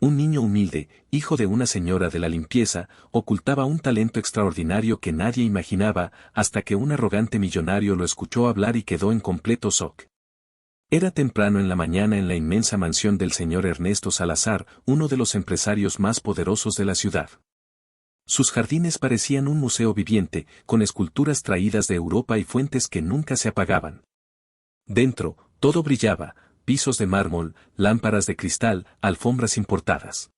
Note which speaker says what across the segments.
Speaker 1: Un niño humilde, hijo de una señora de la limpieza, ocultaba un talento extraordinario que nadie imaginaba, hasta que un arrogante millonario lo escuchó hablar y quedó en completo shock. Era temprano en la mañana en la inmensa mansión del señor Ernesto Salazar, uno de los empresarios más poderosos de la ciudad. Sus jardines parecían un museo viviente, con esculturas traídas de Europa y fuentes que nunca se apagaban. Dentro, todo brillaba, pisos de mármol, lámparas de cristal, alfombras importadas.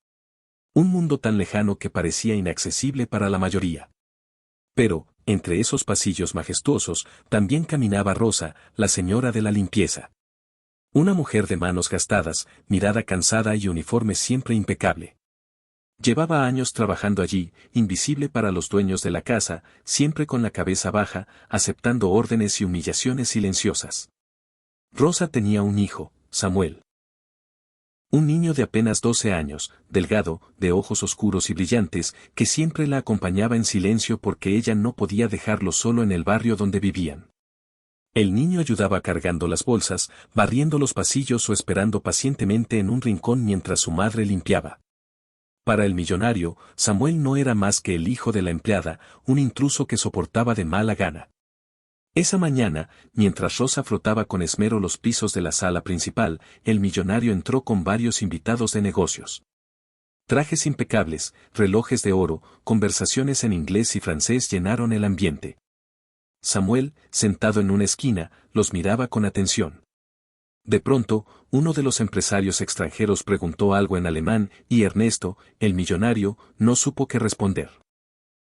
Speaker 1: Un mundo tan lejano que parecía inaccesible para la mayoría. Pero, entre esos pasillos majestuosos, también caminaba Rosa, la señora de la limpieza. Una mujer de manos gastadas, mirada cansada y uniforme siempre impecable. Llevaba años trabajando allí, invisible para los dueños de la casa, siempre con la cabeza baja, aceptando órdenes y humillaciones silenciosas. Rosa tenía un hijo, Samuel. Un niño de apenas 12 años, delgado, de ojos oscuros y brillantes, que siempre la acompañaba en silencio porque ella no podía dejarlo solo en el barrio donde vivían. El niño ayudaba cargando las bolsas, barriendo los pasillos o esperando pacientemente en un rincón mientras su madre limpiaba. Para el millonario, Samuel no era más que el hijo de la empleada, un intruso que soportaba de mala gana. Esa mañana, mientras Rosa frotaba con esmero los pisos de la sala principal, el millonario entró con varios invitados de negocios. Trajes impecables, relojes de oro, conversaciones en inglés y francés llenaron el ambiente. Samuel, sentado en una esquina, los miraba con atención. De pronto, uno de los empresarios extranjeros preguntó algo en alemán y Ernesto, el millonario, no supo qué responder.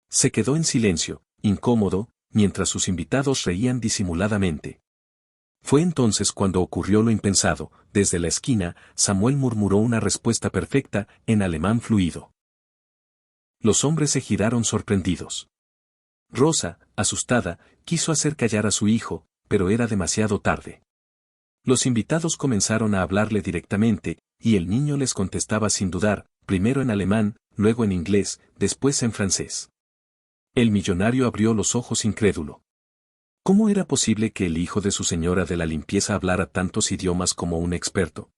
Speaker 1: Se quedó en silencio, incómodo, mientras sus invitados reían disimuladamente. Fue entonces cuando ocurrió lo impensado. Desde la esquina, Samuel murmuró una respuesta perfecta, en alemán fluido. Los hombres se giraron sorprendidos. Rosa, asustada, quiso hacer callar a su hijo, pero era demasiado tarde. Los invitados comenzaron a hablarle directamente, y el niño les contestaba sin dudar, primero en alemán, luego en inglés, después en francés. El millonario abrió los ojos incrédulo. ¿Cómo era posible que el hijo de su señora de la limpieza hablara tantos idiomas como un experto?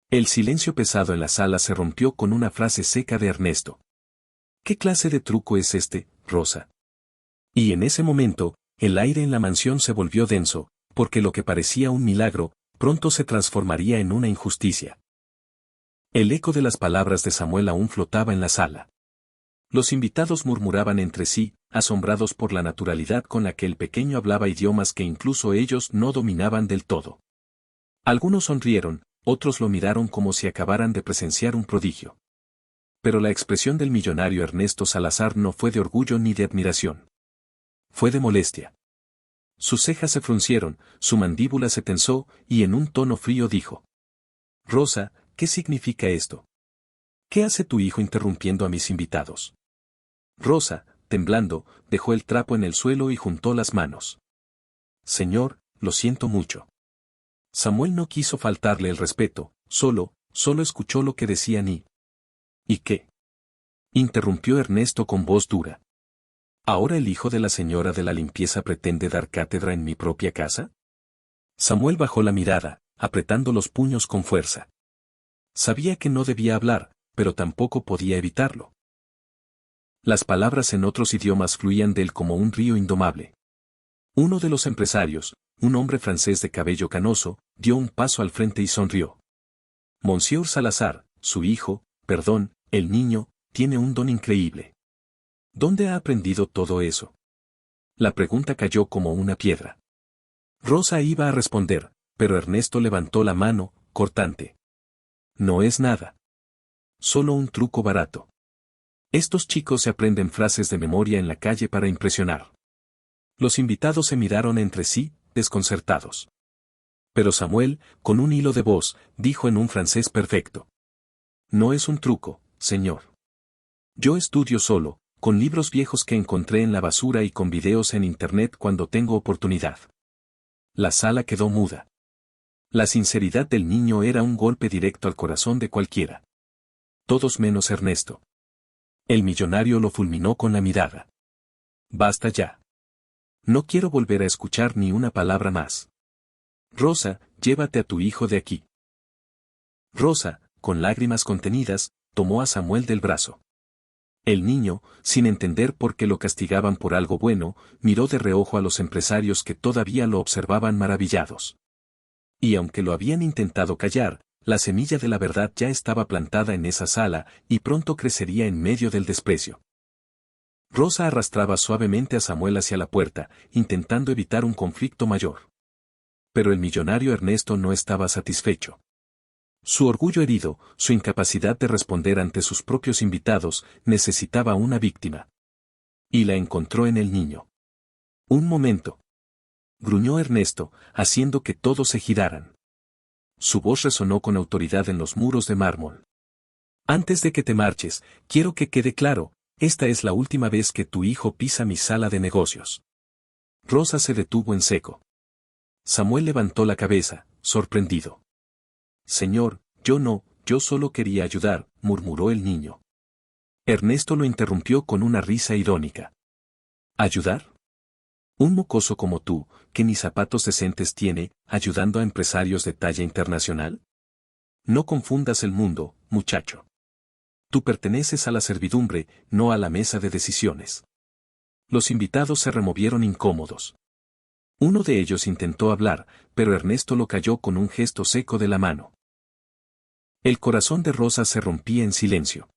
Speaker 1: El silencio pesado en la sala se rompió con una frase seca de Ernesto. ¿Qué clase de truco es este, Rosa? Y en ese momento, el aire en la mansión se volvió denso, porque lo que parecía un milagro, pronto se transformaría en una injusticia. El eco de las palabras de Samuel aún flotaba en la sala. Los invitados murmuraban entre sí, asombrados por la naturalidad con la que el pequeño hablaba idiomas que incluso ellos no dominaban del todo. Algunos sonrieron, otros lo miraron como si acabaran de presenciar un prodigio. Pero la expresión del millonario Ernesto Salazar no fue de orgullo ni de admiración. Fue de molestia. Sus cejas se fruncieron, su mandíbula se tensó, y en un tono frío dijo: Rosa, ¿qué significa esto? ¿Qué hace tu hijo interrumpiendo a mis invitados? Rosa, temblando, dejó el trapo en el suelo y juntó las manos. Señor, lo siento mucho. Samuel no quiso faltarle el respeto, solo escuchó lo que decían y... ¿Y qué? Interrumpió Ernesto con voz dura. ¿Ahora el hijo de la señora de la limpieza pretende dar cátedra en mi propia casa? Samuel bajó la mirada, apretando los puños con fuerza. Sabía que no debía hablar, pero tampoco podía evitarlo. Las palabras en otros idiomas fluían de él como un río indomable. Uno de los empresarios, un hombre francés de cabello canoso, dio un paso al frente y sonrió. Monsieur Salazar, su hijo, perdón, el niño, tiene un don increíble. ¿Dónde ha aprendido todo eso? La pregunta cayó como una piedra. Rosa iba a responder, pero Ernesto levantó la mano, cortante. No es nada. Solo un truco barato. Estos chicos se aprenden frases de memoria en la calle para impresionar. Los invitados se miraron entre sí, desconcertados. Pero Samuel, con un hilo de voz, dijo en un francés perfecto: No es un truco, señor. Yo estudio solo, con libros viejos que encontré en la basura y con videos en internet cuando tengo oportunidad. La sala quedó muda. La sinceridad del niño era un golpe directo al corazón de cualquiera. Todos menos Ernesto. El millonario lo fulminó con la mirada. Basta ya. No quiero volver a escuchar ni una palabra más. Rosa, llévate a tu hijo de aquí. Rosa, con lágrimas contenidas, tomó a Samuel del brazo. El niño, sin entender por qué lo castigaban por algo bueno, miró de reojo a los empresarios que todavía lo observaban maravillados. Y aunque lo habían intentado callar, la semilla de la verdad ya estaba plantada en esa sala, y pronto crecería en medio del desprecio. Rosa arrastraba suavemente a Samuel hacia la puerta, intentando evitar un conflicto mayor. Pero el millonario Ernesto no estaba satisfecho. Su orgullo herido, su incapacidad de responder ante sus propios invitados, necesitaba una víctima. Y la encontró en el niño. Un momento. Gruñó Ernesto, haciendo que todos se giraran. Su voz resonó con autoridad en los muros de mármol. Antes de que te marches, quiero que quede claro, esta es la última vez que tu hijo pisa mi sala de negocios. Rosa se detuvo en seco. Samuel levantó la cabeza, sorprendido. Señor, yo solo quería ayudar, murmuró el niño. Ernesto lo interrumpió con una risa irónica. ¿Ayudar? Un mocoso como tú, que ni zapatos decentes tiene, ayudando a empresarios de talla internacional. No confundas el mundo, muchacho. Tú perteneces a la servidumbre, no a la mesa de decisiones. Los invitados se removieron incómodos. Uno de ellos intentó hablar, pero Ernesto lo calló con un gesto seco de la mano. El corazón de Rosa se rompía en silencio.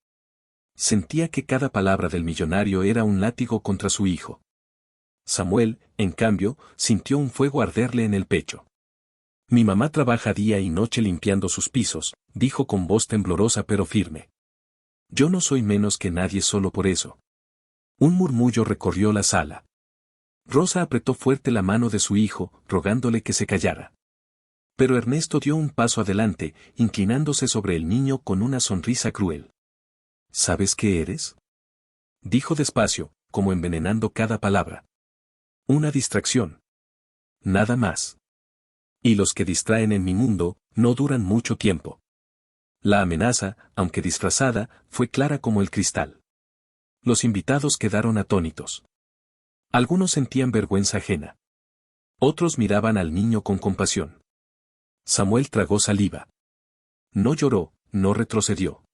Speaker 1: Sentía que cada palabra del millonario era un látigo contra su hijo. Samuel, en cambio, sintió un fuego arderle en el pecho. Mi mamá trabaja día y noche limpiando sus pisos, dijo con voz temblorosa pero firme. Yo no soy menos que nadie solo por eso. Un murmullo recorrió la sala. Rosa apretó fuerte la mano de su hijo, rogándole que se callara. Pero Ernesto dio un paso adelante, inclinándose sobre el niño con una sonrisa cruel. ¿Sabes qué eres? Dijo despacio, como envenenando cada palabra. Una distracción. Nada más. Y los que distraen en mi mundo, no duran mucho tiempo. La amenaza, aunque disfrazada, fue clara como el cristal. Los invitados quedaron atónitos. Algunos sentían vergüenza ajena. Otros miraban al niño con compasión. Samuel tragó saliva. No lloró, no retrocedió.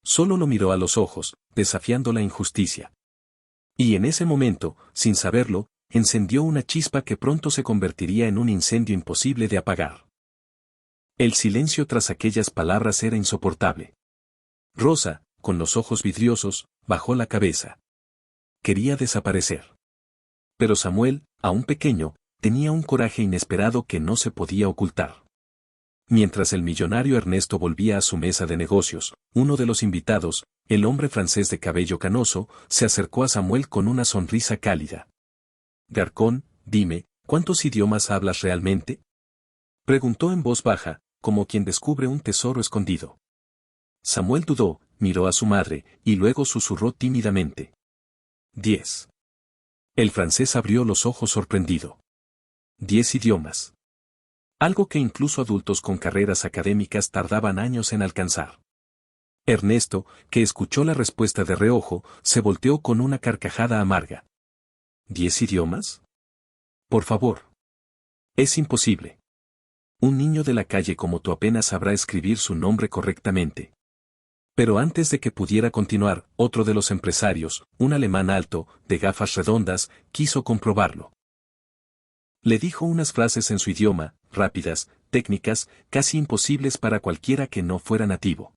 Speaker 1: Solo lo miró a los ojos, desafiando la injusticia. Y en ese momento, sin saberlo, encendió una chispa que pronto se convertiría en un incendio imposible de apagar. El silencio tras aquellas palabras era insoportable. Rosa, con los ojos vidriosos, bajó la cabeza. Quería desaparecer. Pero Samuel, aún pequeño, tenía un coraje inesperado que no se podía ocultar. Mientras el millonario Ernesto volvía a su mesa de negocios, uno de los invitados, el hombre francés de cabello canoso, se acercó a Samuel con una sonrisa cálida. Garcón, dime, ¿cuántos idiomas hablas realmente? Preguntó en voz baja, como quien descubre un tesoro escondido. Samuel dudó, miró a su madre, y luego susurró tímidamente. 10. El francés abrió los ojos sorprendido. 10 idiomas. Algo que incluso adultos con carreras académicas tardaban años en alcanzar. Ernesto, que escuchó la respuesta de reojo, se volteó con una carcajada amarga. ¿10 idiomas? Por favor. Es imposible. Un niño de la calle como tú apenas sabrá escribir su nombre correctamente. Pero antes de que pudiera continuar, otro de los empresarios, un alemán alto, de gafas redondas, quiso comprobarlo. Le dijo unas frases en su idioma, rápidas, técnicas, casi imposibles para cualquiera que no fuera nativo.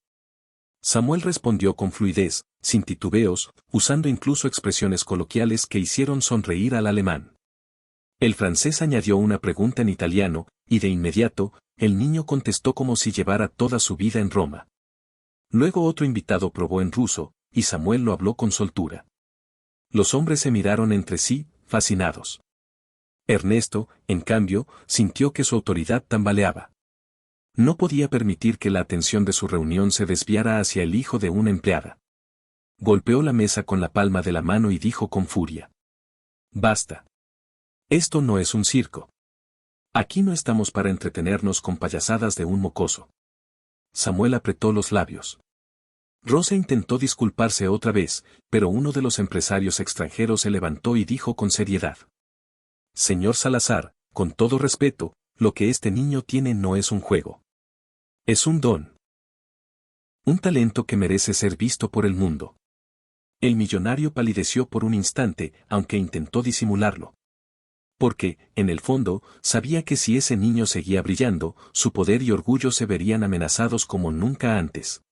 Speaker 1: Samuel respondió con fluidez, sin titubeos, usando incluso expresiones coloquiales que hicieron sonreír al alemán. El francés añadió una pregunta en italiano, y de inmediato, el niño contestó como si llevara toda su vida en Roma. Luego otro invitado probó en ruso, y Samuel lo habló con soltura. Los hombres se miraron entre sí, fascinados. Ernesto, en cambio, sintió que su autoridad tambaleaba. No podía permitir que la atención de su reunión se desviara hacia el hijo de una empleada. Golpeó la mesa con la palma de la mano y dijo con furia. Basta. Esto no es un circo. Aquí no estamos para entretenernos con payasadas de un mocoso. Samuel apretó los labios. Rosa intentó disculparse otra vez, pero uno de los empresarios extranjeros se levantó y dijo con seriedad. Señor Salazar, con todo respeto, lo que este niño tiene no es un juego. Es un don. Un talento que merece ser visto por el mundo. El millonario palideció por un instante, aunque intentó disimularlo. Porque, en el fondo, sabía que si ese niño seguía brillando, su poder y orgullo se verían amenazados como nunca antes.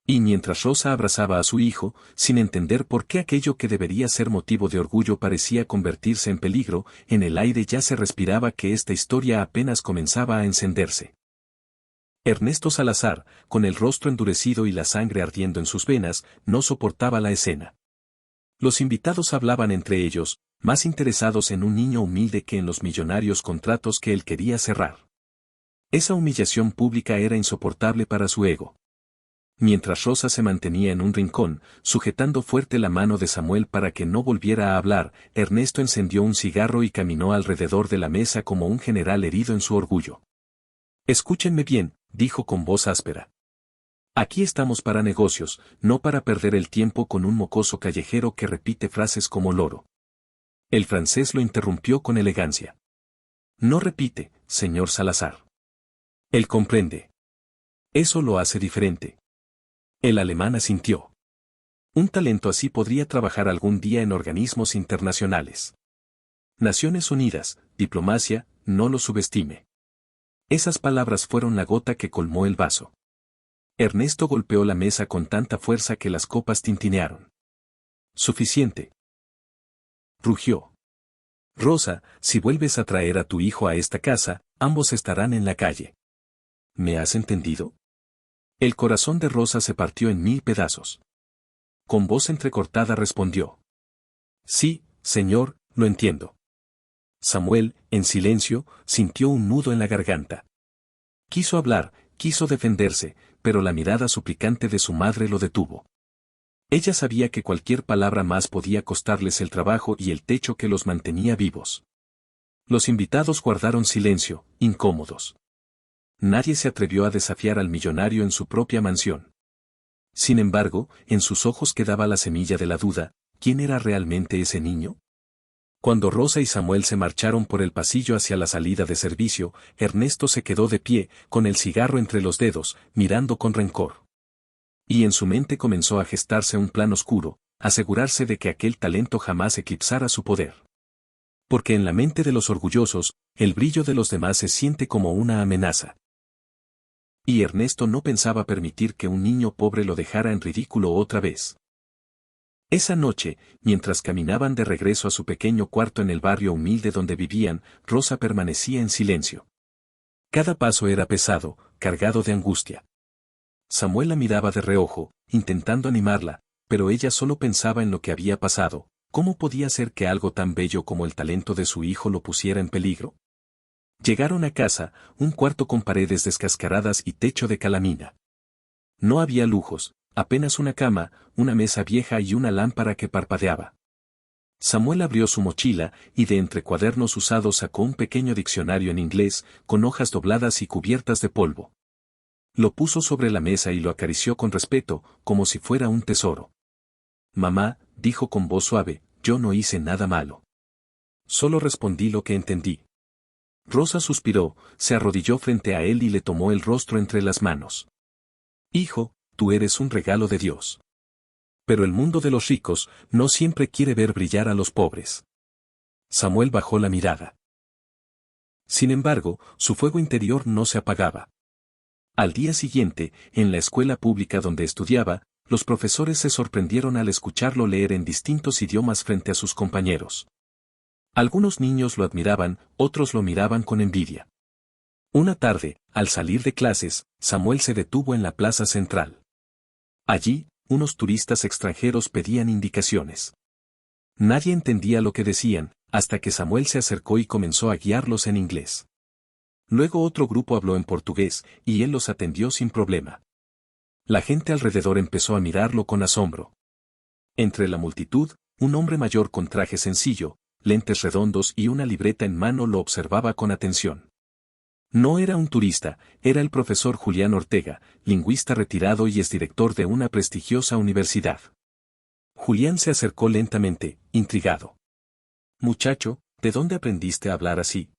Speaker 1: Y mientras Rosa abrazaba a su hijo, sin entender por qué aquello que debería ser motivo de orgullo parecía convertirse en peligro, en el aire ya se respiraba que esta historia apenas comenzaba a encenderse. Ernesto Salazar, con el rostro endurecido y la sangre ardiendo en sus venas, no soportaba la escena. Los invitados hablaban entre ellos, más interesados en un niño humilde que en los millonarios contratos que él quería cerrar. Esa humillación pública era insoportable para su ego. Mientras Rosa se mantenía en un rincón, sujetando fuerte la mano de Samuel para que no volviera a hablar, Ernesto encendió un cigarro y caminó alrededor de la mesa como un general herido en su orgullo. Escúchenme bien, dijo con voz áspera. Aquí estamos para negocios, no para perder el tiempo con un mocoso callejero que repite frases como loro. El francés lo interrumpió con elegancia. No repite, señor Salazar. Él comprende. Eso lo hace diferente. El alemán asintió. Un talento así podría trabajar algún día en organismos internacionales. Naciones Unidas, diplomacia, no lo subestime. Esas palabras fueron la gota que colmó el vaso. Ernesto golpeó la mesa con tanta fuerza que las copas tintinearon. Suficiente. Rugió. Rosa, si vuelves a traer a tu hijo a esta casa, ambos estarán en la calle. ¿Me has entendido? El corazón de Rosa se partió en 1000 pedazos. Con voz entrecortada respondió. Sí, señor, lo entiendo. Samuel, en silencio, sintió un nudo en la garganta. Quiso hablar, quiso defenderse, pero la mirada suplicante de su madre lo detuvo. Ella sabía que cualquier palabra más podía costarles el trabajo y el techo que los mantenía vivos. Los invitados guardaron silencio, incómodos. Nadie se atrevió a desafiar al millonario en su propia mansión. Sin embargo, en sus ojos quedaba la semilla de la duda, ¿quién era realmente ese niño? Cuando Rosa y Samuel se marcharon por el pasillo hacia la salida de servicio, Ernesto se quedó de pie, con el cigarro entre los dedos, mirando con rencor. Y en su mente comenzó a gestarse un plan oscuro, asegurarse de que aquel talento jamás eclipsara su poder. Porque en la mente de los orgullosos, el brillo de los demás se siente como una amenaza. Y Ernesto no pensaba permitir que un niño pobre lo dejara en ridículo otra vez. Esa noche, mientras caminaban de regreso a su pequeño cuarto en el barrio humilde donde vivían, Rosa permanecía en silencio. Cada paso era pesado, cargado de angustia. Samuel la miraba de reojo, intentando animarla, pero ella solo pensaba en lo que había pasado. ¿Cómo podía ser que algo tan bello como el talento de su hijo lo pusiera en peligro? Llegaron a casa, un cuarto con paredes descascaradas y techo de calamina. No había lujos, apenas una cama, una mesa vieja y una lámpara que parpadeaba. Samuel abrió su mochila y de entre cuadernos usados sacó un pequeño diccionario en inglés, con hojas dobladas y cubiertas de polvo. Lo puso sobre la mesa y lo acarició con respeto, como si fuera un tesoro. Mamá, dijo con voz suave, yo no hice nada malo. Solo respondí lo que entendí. Rosa suspiró, se arrodilló frente a él y le tomó el rostro entre las manos. Hijo, tú eres un regalo de Dios. Pero el mundo de los ricos no siempre quiere ver brillar a los pobres. Samuel bajó la mirada. Sin embargo, su fuego interior no se apagaba. Al día siguiente, en la escuela pública donde estudiaba, los profesores se sorprendieron al escucharlo leer en distintos idiomas frente a sus compañeros. Algunos niños lo admiraban, otros lo miraban con envidia. Una tarde, al salir de clases, Samuel se detuvo en la plaza central. Allí, unos turistas extranjeros pedían indicaciones. Nadie entendía lo que decían, hasta que Samuel se acercó y comenzó a guiarlos en inglés. Luego otro grupo habló en portugués, y él los atendió sin problema. La gente alrededor empezó a mirarlo con asombro. Entre la multitud, un hombre mayor con traje sencillo, lentes redondos y una libreta en mano lo observaba con atención. No era un turista, era el profesor Julián Ortega, lingüista retirado y exdirector de una prestigiosa universidad. Julián se acercó lentamente, intrigado. Muchacho, ¿de dónde aprendiste a hablar así?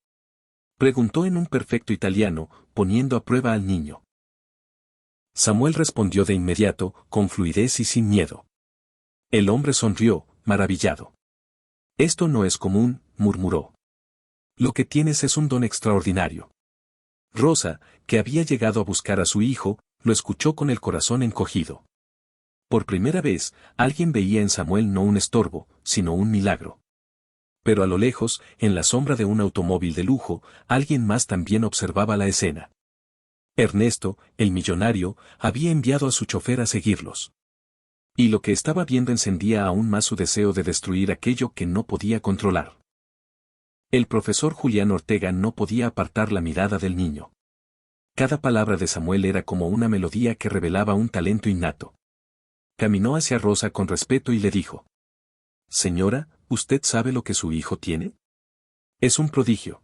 Speaker 1: Preguntó en un perfecto italiano, poniendo a prueba al niño. Samuel respondió de inmediato, con fluidez y sin miedo. El hombre sonrió, maravillado. Esto no es común, murmuró. Lo que tienes es un don extraordinario. Rosa, que había llegado a buscar a su hijo, lo escuchó con el corazón encogido. Por primera vez, alguien veía en Samuel no un estorbo, sino un milagro. Pero a lo lejos, en la sombra de un automóvil de lujo, alguien más también observaba la escena. Ernesto, el millonario, había enviado a su chofer a seguirlos. Y lo que estaba viendo encendía aún más su deseo de destruir aquello que no podía controlar. El profesor Julián Ortega no podía apartar la mirada del niño. Cada palabra de Samuel era como una melodía que revelaba un talento innato. Caminó hacia Rosa con respeto y le dijo: «Señora, ¿usted sabe lo que su hijo tiene? Es un prodigio.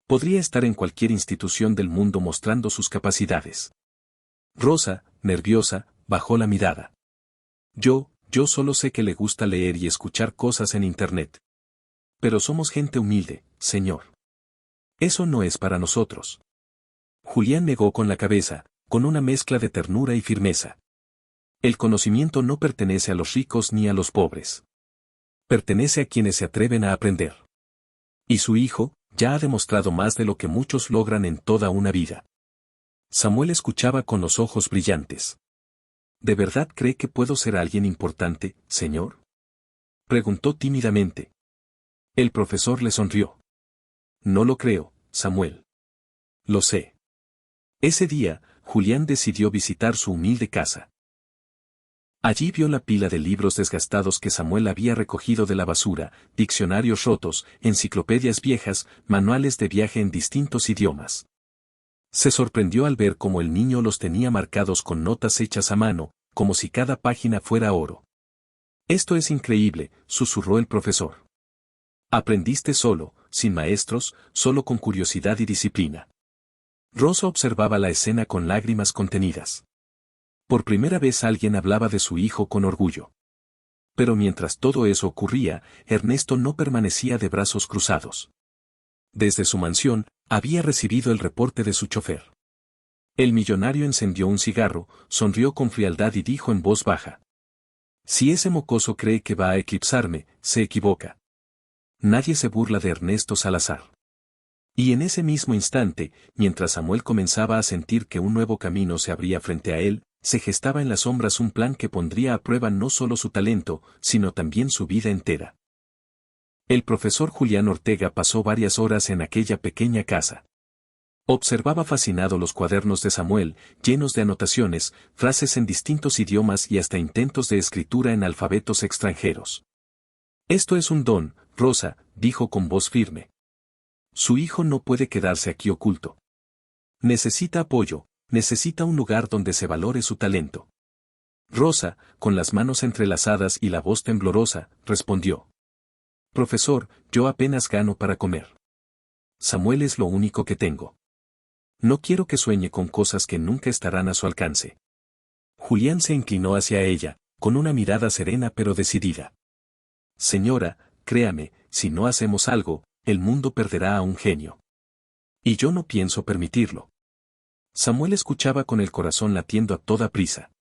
Speaker 1: Podría estar en cualquier institución del mundo mostrando sus capacidades». Rosa, nerviosa, bajó la mirada. Yo solo sé que le gusta leer y escuchar cosas en Internet. Pero somos gente humilde, señor. Eso no es para nosotros. Julián negó con la cabeza, con una mezcla de ternura y firmeza. El conocimiento no pertenece a los ricos ni a los pobres. Pertenece a quienes se atreven a aprender. Y su hijo, ya ha demostrado más de lo que muchos logran en toda una vida. Samuel escuchaba con los ojos brillantes. ¿De verdad cree que puedo ser alguien importante, señor?, preguntó tímidamente. El profesor le sonrió. No lo creo, Samuel. Lo sé. Ese día, Julián decidió visitar su humilde casa. Allí vio la pila de libros desgastados que Samuel había recogido de la basura, diccionarios rotos, enciclopedias viejas, manuales de viaje en distintos idiomas. Se sorprendió al ver cómo el niño los tenía marcados con notas hechas a mano, como si cada página fuera oro. Esto es increíble, susurró el profesor. Aprendiste solo, sin maestros, solo con curiosidad y disciplina. Rosa observaba la escena con lágrimas contenidas. Por primera vez alguien hablaba de su hijo con orgullo. Pero mientras todo eso ocurría, Ernesto no permanecía de brazos cruzados. Desde su mansión, había recibido el reporte de su chofer. El millonario encendió un cigarro, sonrió con frialdad y dijo en voz baja: «Si ese mocoso cree que va a eclipsarme, se equivoca. Nadie se burla de Ernesto Salazar». Y en ese mismo instante, mientras Samuel comenzaba a sentir que un nuevo camino se abría frente a él, se gestaba en las sombras un plan que pondría a prueba no solo su talento, sino también su vida entera. El profesor Julián Ortega pasó varias horas en aquella pequeña casa. Observaba fascinado los cuadernos de Samuel, llenos de anotaciones, frases en distintos idiomas y hasta intentos de escritura en alfabetos extranjeros. «Esto es un don, Rosa», dijo con voz firme. «Su hijo no puede quedarse aquí oculto. Necesita apoyo, necesita un lugar donde se valore su talento». Rosa, con las manos entrelazadas y la voz temblorosa, respondió: «Profesor, yo apenas gano para comer. Samuel es lo único que tengo. No quiero que sueñe con cosas que nunca estarán a su alcance». Julián se inclinó hacia ella, con una mirada serena pero decidida. «Señora, créame, si no hacemos algo, el mundo perderá a un genio. Y yo no pienso permitirlo». Samuel escuchaba con el corazón latiendo a toda prisa.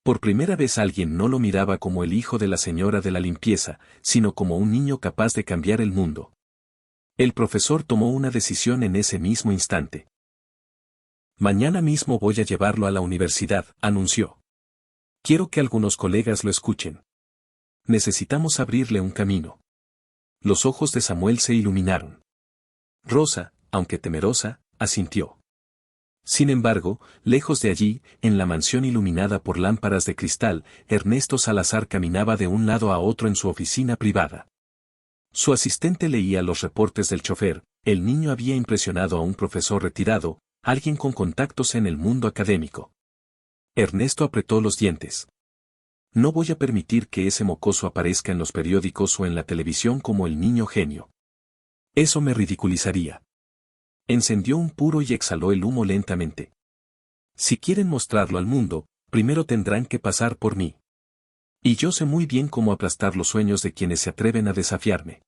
Speaker 1: Por primera vez alguien no lo miraba como el hijo de la señora de la limpieza, sino como un niño capaz de cambiar el mundo. El profesor tomó una decisión en ese mismo instante. «Mañana mismo voy a llevarlo a la universidad», anunció. «Quiero que algunos colegas lo escuchen. Necesitamos abrirle un camino». Los ojos de Samuel se iluminaron. Rosa, aunque temerosa, asintió. Sin embargo, lejos de allí, en la mansión iluminada por lámparas de cristal, Ernesto Salazar caminaba de un lado a otro en su oficina privada. Su asistente leía los reportes del chofer. El niño había impresionado a un profesor retirado, alguien con contactos en el mundo académico. Ernesto apretó los dientes. «No voy a permitir que ese mocoso aparezca en los periódicos o en la televisión como el niño genio. Eso me ridiculizaría». Encendió un puro y exhaló el humo lentamente. «Si quieren mostrarlo al mundo, primero tendrán que pasar por mí. Y yo sé muy bien cómo aplastar los sueños de quienes se atreven a desafiarme».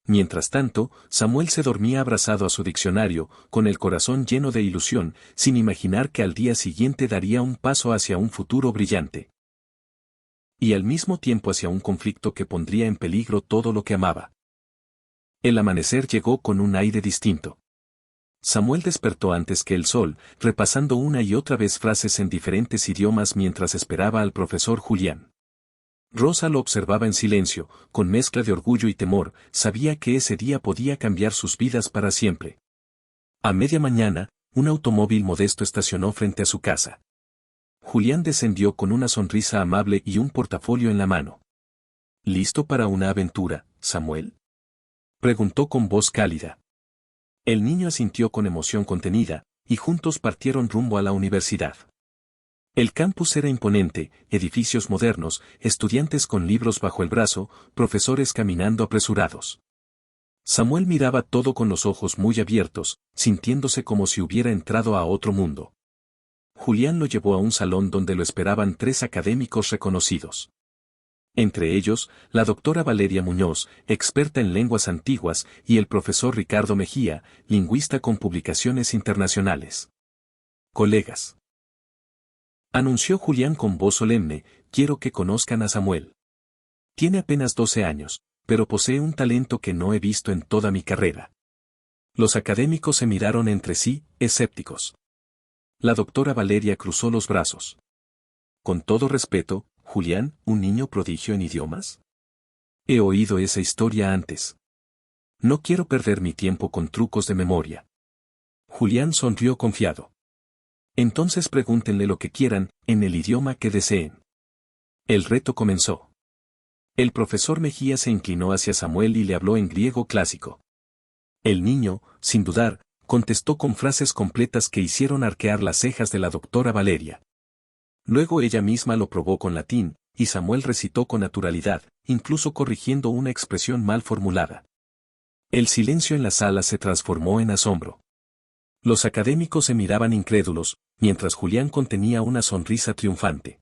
Speaker 1: Mientras tanto, Samuel se dormía abrazado a su diccionario, con el corazón lleno de ilusión, sin imaginar que al día siguiente daría un paso hacia un futuro brillante. Y al mismo tiempo hacia un conflicto que pondría en peligro todo lo que amaba. El amanecer llegó con un aire distinto. Samuel despertó antes que el sol, repasando una y otra vez frases en diferentes idiomas mientras esperaba al profesor Julián. Rosa lo observaba en silencio, con mezcla de orgullo y temor, sabía que ese día podía cambiar sus vidas para siempre. A media mañana, un automóvil modesto estacionó frente a su casa. Julián descendió con una sonrisa amable y un portafolio en la mano. ¿Listo para una aventura, Samuel?, preguntó con voz cálida. El niño asintió con emoción contenida, y juntos partieron rumbo a la universidad. El campus era imponente, edificios modernos, estudiantes con libros bajo el brazo, profesores caminando apresurados. Samuel miraba todo con los ojos muy abiertos, sintiéndose como si hubiera entrado a otro mundo. Julián lo llevó a un salón donde lo esperaban 3 académicos reconocidos. Entre ellos, la doctora Valeria Muñoz, experta en lenguas antiguas, y el profesor Ricardo Mejía, lingüista con publicaciones internacionales. Colegas, anunció Julián con voz solemne, quiero que conozcan a Samuel. Tiene apenas 12 años, pero posee un talento que no he visto en toda mi carrera. Los académicos se miraron entre sí, escépticos. La doctora Valeria cruzó los brazos. Con todo respeto, Julián, ¿un niño prodigio en idiomas? He oído esa historia antes. No quiero perder mi tiempo con trucos de memoria. Julián sonrió confiado. Entonces pregúntenle lo que quieran, en el idioma que deseen. El reto comenzó. El profesor Mejía se inclinó hacia Samuel y le habló en griego clásico. El niño, sin dudar, contestó con frases completas que hicieron arquear las cejas de la doctora Valeria. Luego ella misma lo probó con latín, y Samuel recitó con naturalidad, incluso corrigiendo una expresión mal formulada. El silencio en la sala se transformó en asombro. Los académicos se miraban incrédulos, mientras Julián contenía una sonrisa triunfante.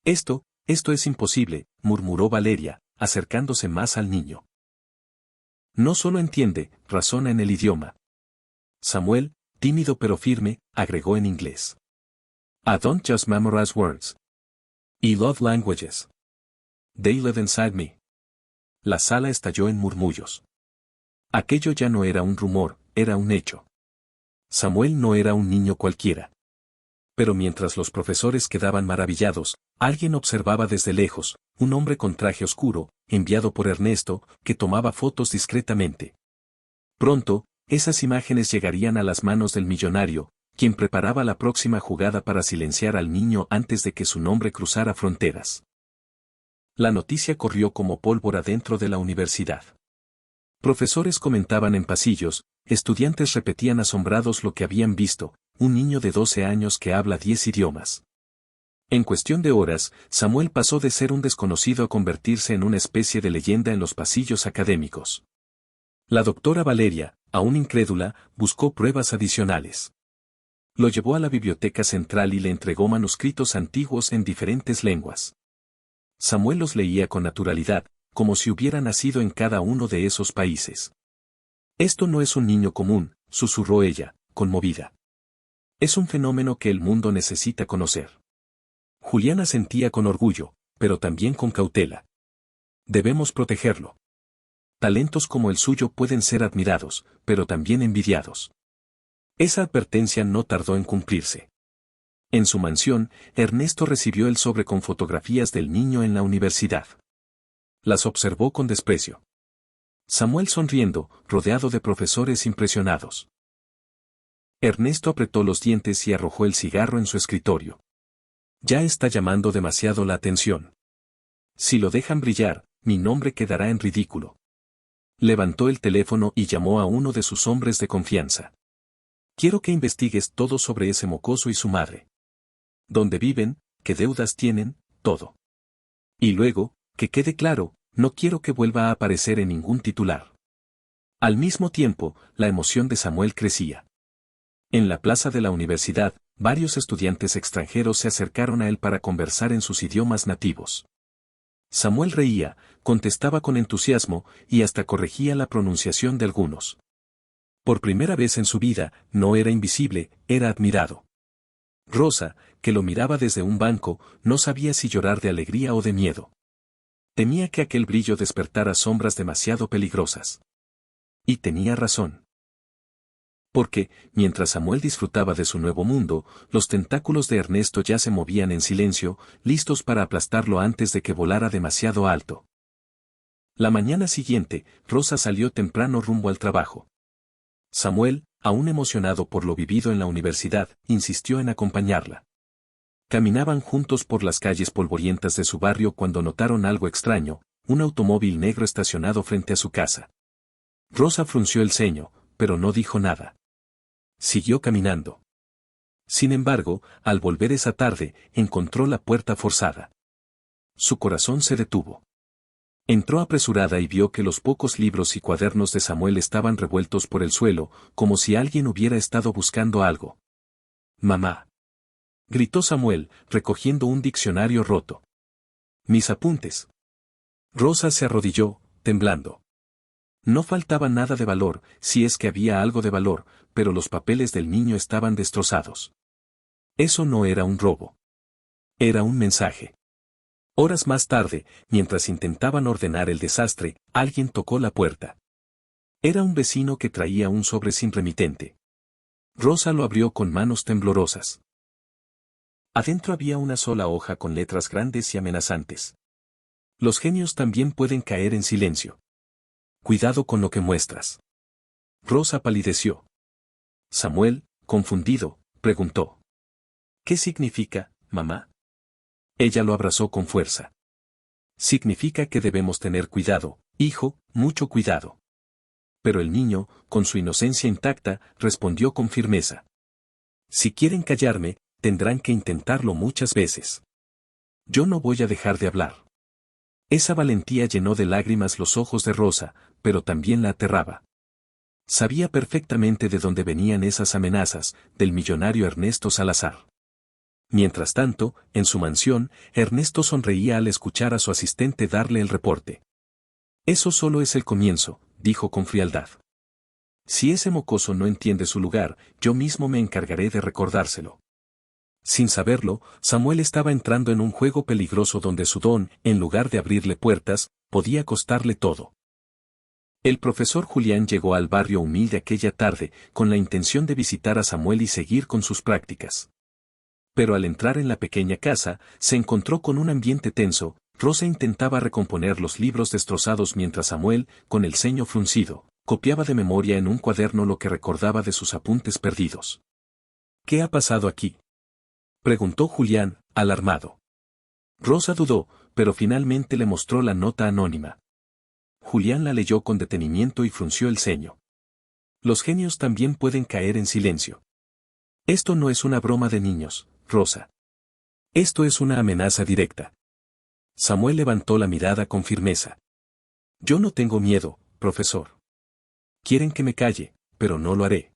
Speaker 1: Esto es imposible, murmuró Valeria, acercándose más al niño. No solo entiende, razona en el idioma. Samuel, tímido pero firme, agregó en inglés. I don't just memorize words. I love languages. They live inside me. La sala estalló en murmullos. Aquello ya no era un rumor, era un hecho. Samuel no era un niño cualquiera. Pero mientras los profesores quedaban maravillados, alguien observaba desde lejos, un hombre con traje oscuro, enviado por Ernesto, que tomaba fotos discretamente. Pronto, esas imágenes llegarían a las manos del millonario, quien preparaba la próxima jugada para silenciar al niño antes de que su nombre cruzara fronteras. La noticia corrió como pólvora dentro de la universidad. Profesores comentaban en pasillos, estudiantes repetían asombrados lo que habían visto, un niño de 12 años que habla 10 idiomas. En cuestión de horas, Samuel pasó de ser un desconocido a convertirse en una especie de leyenda en los pasillos académicos. La doctora Valeria, aún incrédula, buscó pruebas adicionales. Lo llevó a la biblioteca central y le entregó manuscritos antiguos en diferentes lenguas. Samuel los leía con naturalidad, como si hubiera nacido en cada uno de esos países. Esto no es un niño común, susurró ella, conmovida. Es un fenómeno que el mundo necesita conocer. Juliana sentía con orgullo, pero también con cautela. Debemos protegerlo. Talentos como el suyo pueden ser admirados, pero también envidiados. Esa advertencia no tardó en cumplirse. En su mansión, Ernesto recibió el sobre con fotografías del niño en la universidad. Las observó con desprecio. Samuel sonriendo, rodeado de profesores impresionados. Ernesto apretó los dientes y arrojó el cigarro en su escritorio. Ya está llamando demasiado la atención. Si lo dejan brillar, mi nombre quedará en ridículo. Levantó el teléfono y llamó a uno de sus hombres de confianza. Quiero que investigues todo sobre ese mocoso y su madre. Dónde viven, qué deudas tienen, todo. Y luego, que quede claro, no quiero que vuelva a aparecer en ningún titular. Al mismo tiempo, la emoción de Samuel crecía. En la plaza de la universidad, varios estudiantes extranjeros se acercaron a él para conversar en sus idiomas nativos. Samuel reía, contestaba con entusiasmo y hasta corregía la pronunciación de algunos. Por primera vez en su vida, no era invisible, era admirado. Rosa, que lo miraba desde un banco, no sabía si llorar de alegría o de miedo. Temía que aquel brillo despertara sombras demasiado peligrosas. Y tenía razón. Porque, mientras Samuel disfrutaba de su nuevo mundo, los tentáculos de Ernesto ya se movían en silencio, listos para aplastarlo antes de que volara demasiado alto. La mañana siguiente, Rosa salió temprano rumbo al trabajo. Samuel, aún emocionado por lo vivido en la universidad, insistió en acompañarla. Caminaban juntos por las calles polvorientas de su barrio cuando notaron algo extraño, un automóvil negro estacionado frente a su casa. Rosa frunció el ceño, pero no dijo nada. Siguió caminando. Sin embargo, al volver esa tarde, encontró la puerta forzada. Su corazón se detuvo. Entró apresurada y vio que los pocos libros y cuadernos de Samuel estaban revueltos por el suelo, como si alguien hubiera estado buscando algo. «¡Mamá!», gritó Samuel, recogiendo un diccionario roto. «¡Mis apuntes!». Rosa se arrodilló, temblando. No faltaba nada de valor, si es que había algo de valor, pero los papeles del niño estaban destrozados. Eso no era un robo. Era un mensaje. Horas más tarde, mientras intentaban ordenar el desastre, alguien tocó la puerta. Era un vecino que traía un sobre sin remitente. Rosa lo abrió con manos temblorosas. Adentro había una sola hoja con letras grandes y amenazantes. Los genios también pueden caer en silencio. Cuidado con lo que muestras. Rosa palideció. Samuel, confundido, preguntó. ¿Qué significa, mamá? Ella lo abrazó con fuerza. Significa que debemos tener cuidado, hijo, mucho cuidado. Pero el niño, con su inocencia intacta, respondió con firmeza. Si quieren callarme, tendrán que intentarlo muchas veces. Yo no voy a dejar de hablar. Esa valentía llenó de lágrimas los ojos de Rosa, pero también la aterraba. Sabía perfectamente de dónde venían esas amenazas, del millonario Ernesto Salazar. Mientras tanto, en su mansión, Ernesto sonreía al escuchar a su asistente darle el reporte. Eso solo es el comienzo, dijo con frialdad. Si ese mocoso no entiende su lugar, yo mismo me encargaré de recordárselo. Sin saberlo, Samuel estaba entrando en un juego peligroso donde su don, en lugar de abrirle puertas, podía costarle todo. El profesor Julián llegó al barrio humilde aquella tarde, con la intención de visitar a Samuel y seguir con sus prácticas. Pero al entrar en la pequeña casa, se encontró con un ambiente tenso. Rosa intentaba recomponer los libros destrozados mientras Samuel, con el ceño fruncido, copiaba de memoria en un cuaderno lo que recordaba de sus apuntes perdidos. ¿Qué ha pasado aquí?, preguntó Julián, alarmado. Rosa dudó, pero finalmente le mostró la nota anónima. Julián la leyó con detenimiento y frunció el ceño. Los genios también pueden caer en silencio. Esto no es una broma de niños, Rosa. Esto es una amenaza directa. Samuel levantó la mirada con firmeza. Yo no tengo miedo, profesor. Quieren que me calle, pero no lo haré.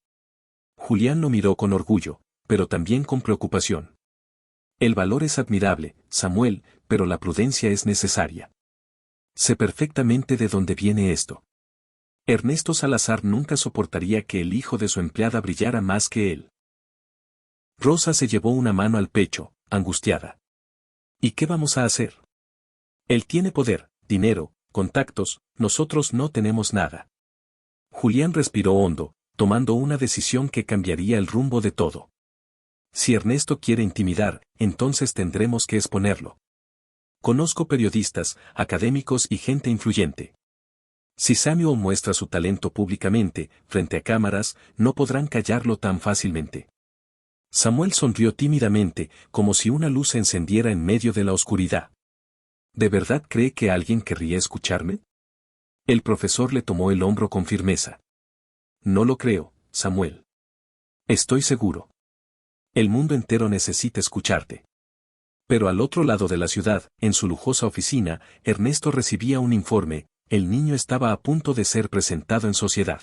Speaker 1: Julián lo miró con orgullo, pero también con preocupación. El valor es admirable, Samuel, pero la prudencia es necesaria. Sé perfectamente de dónde viene esto. Ernesto Salazar nunca soportaría que el hijo de su empleada brillara más que él. Rosa se llevó una mano al pecho, angustiada. ¿Y qué vamos a hacer? Él tiene poder, dinero, contactos, nosotros no tenemos nada. Julián respiró hondo, tomando una decisión que cambiaría el rumbo de todo. Si Ernesto quiere intimidar, entonces tendremos que exponerlo. Conozco periodistas, académicos y gente influyente. Si Samuel muestra su talento públicamente, frente a cámaras, no podrán callarlo tan fácilmente. Samuel sonrió tímidamente, como si una luz se encendiera en medio de la oscuridad. ¿De verdad cree que alguien querría escucharme? El profesor le tomó el hombro con firmeza. No lo creo, Samuel. Estoy seguro. El mundo entero necesita escucharte. Pero al otro lado de la ciudad, en su lujosa oficina, Ernesto recibía un informe. El niño estaba a punto de ser presentado en sociedad.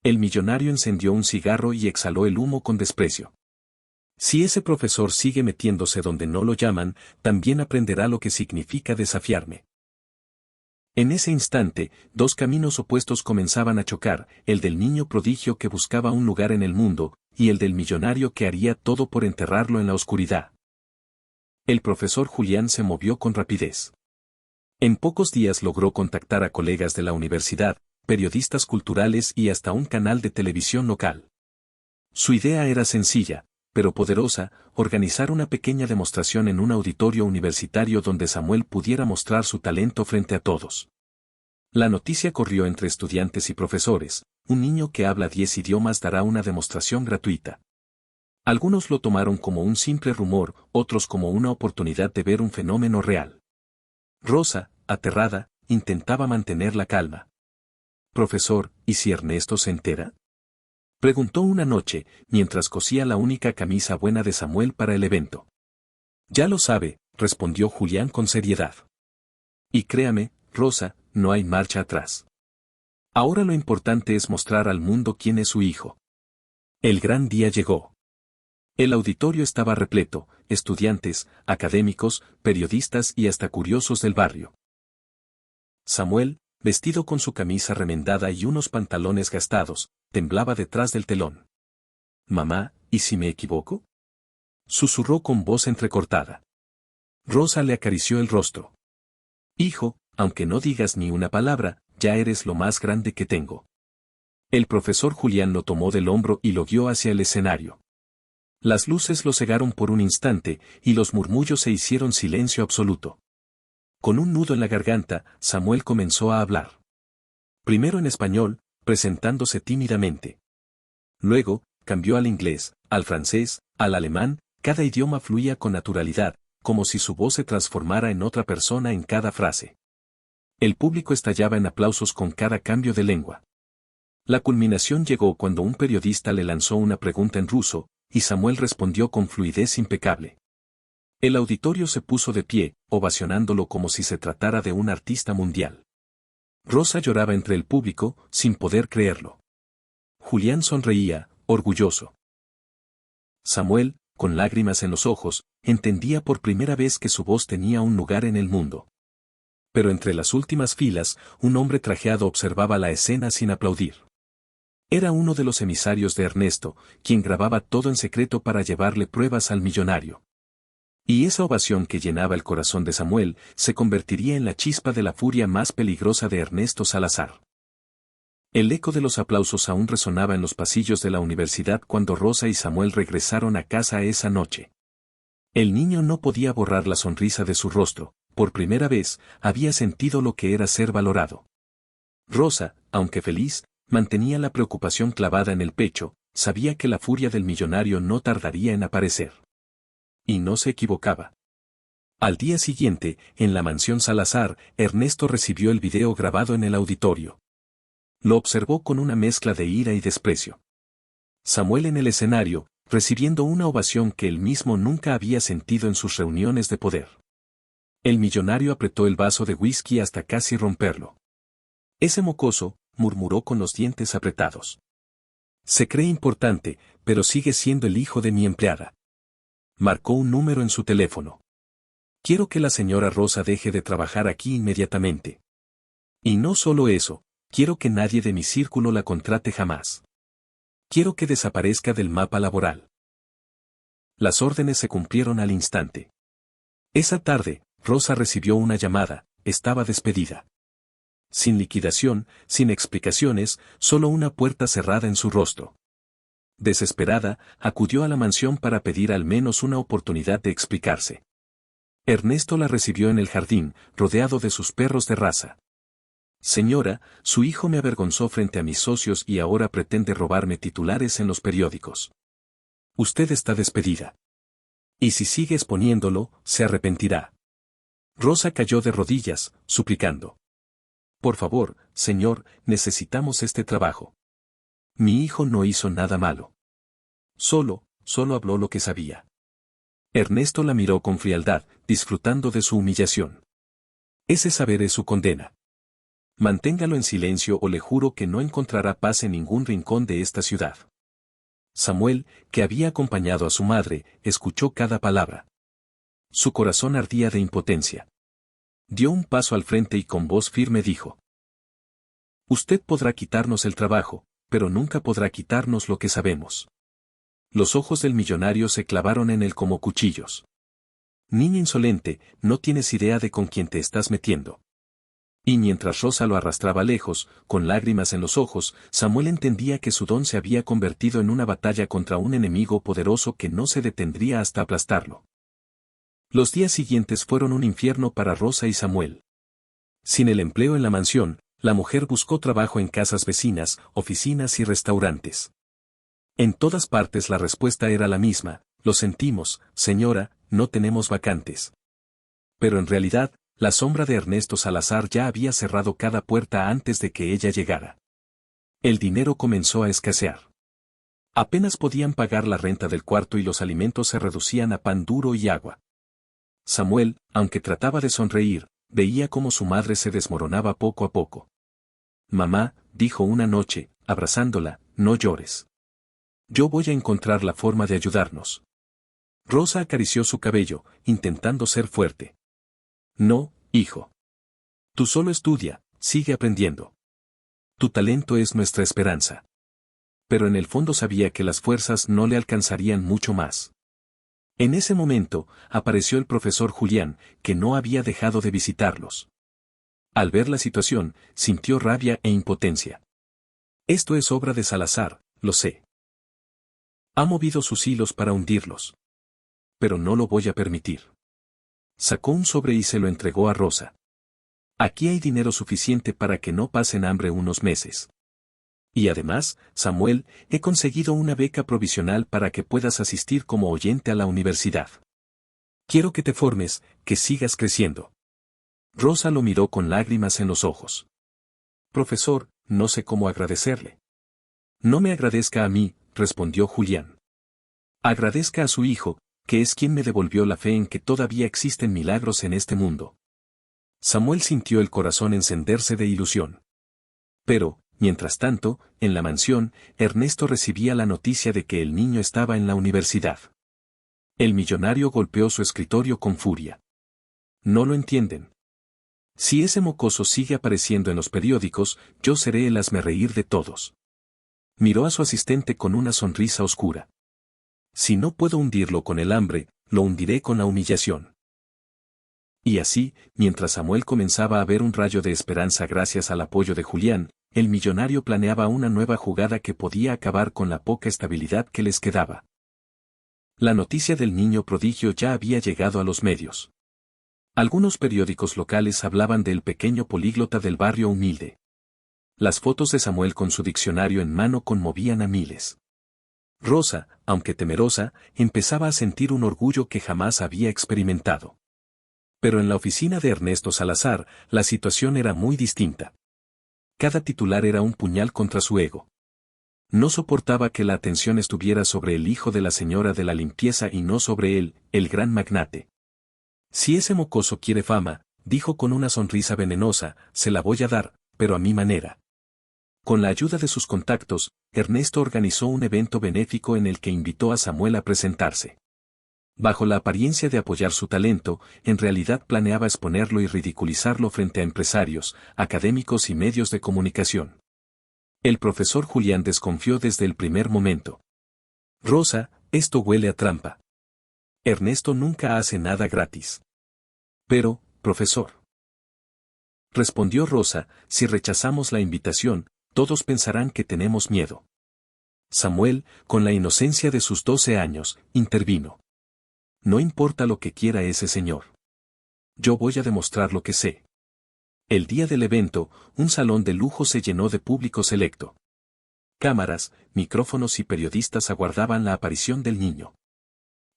Speaker 1: El millonario encendió un cigarro y exhaló el humo con desprecio. Si ese profesor sigue metiéndose donde no lo llaman, también aprenderá lo que significa desafiarme. En ese instante, dos caminos opuestos comenzaban a chocar, el del niño prodigio que buscaba un lugar en el mundo, y el del millonario que haría todo por enterrarlo en la oscuridad. El profesor Julián se movió con rapidez. En pocos días logró contactar a colegas de la universidad, periodistas culturales y hasta un canal de televisión local. Su idea era sencilla, pero poderosa: organizar una pequeña demostración en un auditorio universitario donde Samuel pudiera mostrar su talento frente a todos. La noticia corrió entre estudiantes y profesores: un niño que habla 10 idiomas dará una demostración gratuita. Algunos lo tomaron como un simple rumor, otros como una oportunidad de ver un fenómeno real. Rosa, aterrada, intentaba mantener la calma. «Profesor, ¿y si Ernesto se entera?», preguntó una noche, mientras cosía la única camisa buena de Samuel para el evento. «Ya lo sabe», respondió Julián con seriedad. «Y créame, Rosa, no hay marcha atrás. Ahora lo importante es mostrar al mundo quién es su hijo». El gran día llegó. El auditorio estaba repleto: estudiantes, académicos, periodistas y hasta curiosos del barrio. Samuel, vestido con su camisa remendada y unos pantalones gastados, temblaba detrás del telón. «Mamá, ¿y si me equivoco?», susurró con voz entrecortada. Rosa le acarició el rostro. «Hijo, aunque no digas ni una palabra, ya eres lo más grande que tengo». El profesor Julián lo tomó del hombro y lo guió hacia el escenario. Las luces lo cegaron por un instante, y los murmullos se hicieron silencio absoluto. Con un nudo en la garganta, Samuel comenzó a hablar. Primero en español, presentándose tímidamente. Luego, cambió al inglés, al francés, al alemán. Cada idioma fluía con naturalidad, como si su voz se transformara en otra persona en cada frase. El público estallaba en aplausos con cada cambio de lengua. La culminación llegó cuando un periodista le lanzó una pregunta en ruso, y Samuel respondió con fluidez impecable. El auditorio se puso de pie, ovacionándolo como si se tratara de un artista mundial. Rosa lloraba entre el público, sin poder creerlo. Julián sonreía, orgulloso. Samuel, con lágrimas en los ojos, entendía por primera vez que su voz tenía un lugar en el mundo. Pero entre las últimas filas, un hombre trajeado observaba la escena sin aplaudir. Era uno de los emisarios de Ernesto, quien grababa todo en secreto para llevarle pruebas al millonario. Y esa ovación que llenaba el corazón de Samuel se convertiría en la chispa de la furia más peligrosa de Ernesto Salazar. El eco de los aplausos aún resonaba en los pasillos de la universidad cuando Rosa y Samuel regresaron a casa esa noche. El niño no podía borrar la sonrisa de su rostro. Por primera vez, había sentido lo que era ser valorado. Rosa, aunque feliz, mantenía la preocupación clavada en el pecho. Sabía que la furia del millonario no tardaría en aparecer. Y no se equivocaba. Al día siguiente, en la mansión Salazar, Ernesto recibió el video grabado en el auditorio. Lo observó con una mezcla de ira y desprecio. Samuel en el escenario, recibiendo una ovación que él mismo nunca había sentido en sus reuniones de poder. El millonario apretó el vaso de whisky hasta casi romperlo. «Ese mocoso», murmuró con los dientes apretados. «Se cree importante, pero sigue siendo el hijo de mi empleada». Marcó un número en su teléfono. «Quiero que la señora Rosa deje de trabajar aquí inmediatamente. Y no solo eso, quiero que nadie de mi círculo la contrate jamás. Quiero que desaparezca del mapa laboral». Las órdenes se cumplieron al instante. Esa tarde, Rosa recibió una llamada: estaba despedida. Sin liquidación, sin explicaciones, solo una puerta cerrada en su rostro. Desesperada, acudió a la mansión para pedir al menos una oportunidad de explicarse. Ernesto la recibió en el jardín, rodeado de sus perros de raza. «Señora, su hijo me avergonzó frente a mis socios y ahora pretende robarme titulares en los periódicos. Usted está despedida. Y si sigue exponiéndolo, se arrepentirá». Rosa cayó de rodillas, suplicando: «Por favor, señor, necesitamos este trabajo. Mi hijo no hizo nada malo. Solo habló lo que sabía». Ernesto la miró con frialdad, disfrutando de su humillación. «Ese saber es su condena. Manténgalo en silencio o le juro que no encontrará paz en ningún rincón de esta ciudad». Samuel, que había acompañado a su madre, escuchó cada palabra. Su corazón ardía de impotencia. Dio un paso al frente y con voz firme dijo: Usted podrá quitarnos el trabajo, pero nunca podrá quitarnos lo que sabemos. Los ojos del millonario se clavaron en él como cuchillos. Niña insolente, no tienes idea de con quién te estás metiendo. Y mientras Rosa lo arrastraba lejos, con lágrimas en los ojos, Samuel entendía que su don se había convertido en una batalla contra un enemigo poderoso que no se detendría hasta aplastarlo. Los días siguientes fueron un infierno para Rosa y Samuel. Sin el empleo en la mansión, la mujer buscó trabajo en casas vecinas, oficinas y restaurantes. En todas partes la respuesta era la misma: lo sentimos, señora, no tenemos vacantes. Pero en realidad, la sombra de Ernesto Salazar ya había cerrado cada puerta antes de que ella llegara. El dinero comenzó a escasear. Apenas podían pagar la renta del cuarto y los alimentos se reducían a pan duro y agua. Samuel, aunque trataba de sonreír, veía cómo su madre se desmoronaba poco a poco. Mamá, dijo una noche, abrazándola, no llores. Yo voy a encontrar la forma de ayudarnos. Rosa acarició su cabello, intentando ser fuerte. No, hijo. Tú solo estudia, sigue aprendiendo. Tu talento es nuestra esperanza. Pero en el fondo sabía que las fuerzas no le alcanzarían mucho más. En ese momento, apareció el profesor Julián, que no había dejado de visitarlos. Al ver la situación, sintió rabia e impotencia. Esto es obra de Salazar, lo sé. Ha movido sus hilos para hundirlos. Pero no lo voy a permitir. Sacó un sobre y se lo entregó a Rosa. Aquí hay dinero suficiente para que no pasen hambre unos meses. Y además, Samuel, he conseguido una beca provisional para que puedas asistir como oyente a la universidad. Quiero que te formes, que sigas creciendo. Rosa lo miró con lágrimas en los ojos. Profesor, no sé cómo agradecerle. No me agradezca a mí, respondió Julián. Agradezca a su hijo, que es quien me devolvió la fe en que todavía existen milagros en este mundo. Samuel sintió el corazón encenderse de ilusión. Pero, mientras tanto, en la mansión, Ernesto recibía la noticia de que el niño estaba en la universidad. El millonario golpeó su escritorio con furia. No lo entienden. Si ese mocoso sigue apareciendo en los periódicos, yo seré el hazmerreír de todos. Miró a su asistente con una sonrisa oscura. Si no puedo hundirlo con el hambre, lo hundiré con la humillación. Y así, mientras Samuel comenzaba a ver un rayo de esperanza gracias al apoyo de Julián, el millonario planeaba una nueva jugada que podía acabar con la poca estabilidad que les quedaba. La noticia del niño prodigio ya había llegado a los medios. Algunos periódicos locales hablaban del pequeño políglota del barrio humilde. Las fotos de Samuel con su diccionario en mano conmovían a miles. Rosa, aunque temerosa, empezaba a sentir un orgullo que jamás había experimentado. Pero en la oficina de Ernesto Salazar, la situación era muy distinta. Cada titular era un puñal contra su ego. No soportaba que la atención estuviera sobre el hijo de la señora de la limpieza y no sobre él, el gran magnate. Si ese mocoso quiere fama, dijo con una sonrisa venenosa, se la voy a dar, pero a mi manera. Con la ayuda de sus contactos, Ernesto organizó un evento benéfico en el que invitó a Samuel a presentarse. Bajo la apariencia de apoyar su talento, en realidad planeaba exponerlo y ridiculizarlo frente a empresarios, académicos y medios de comunicación. El profesor Julián desconfió desde el primer momento. Rosa, esto huele a trampa. Ernesto nunca hace nada gratis. Pero, profesor. Respondió Rosa, si rechazamos la invitación, todos pensarán que tenemos miedo. Samuel, con la inocencia de sus 12 años, intervino. No importa lo que quiera ese señor. Yo voy a demostrar lo que sé. El día del evento, un salón de lujo se llenó de público selecto. Cámaras, micrófonos y periodistas aguardaban la aparición del niño.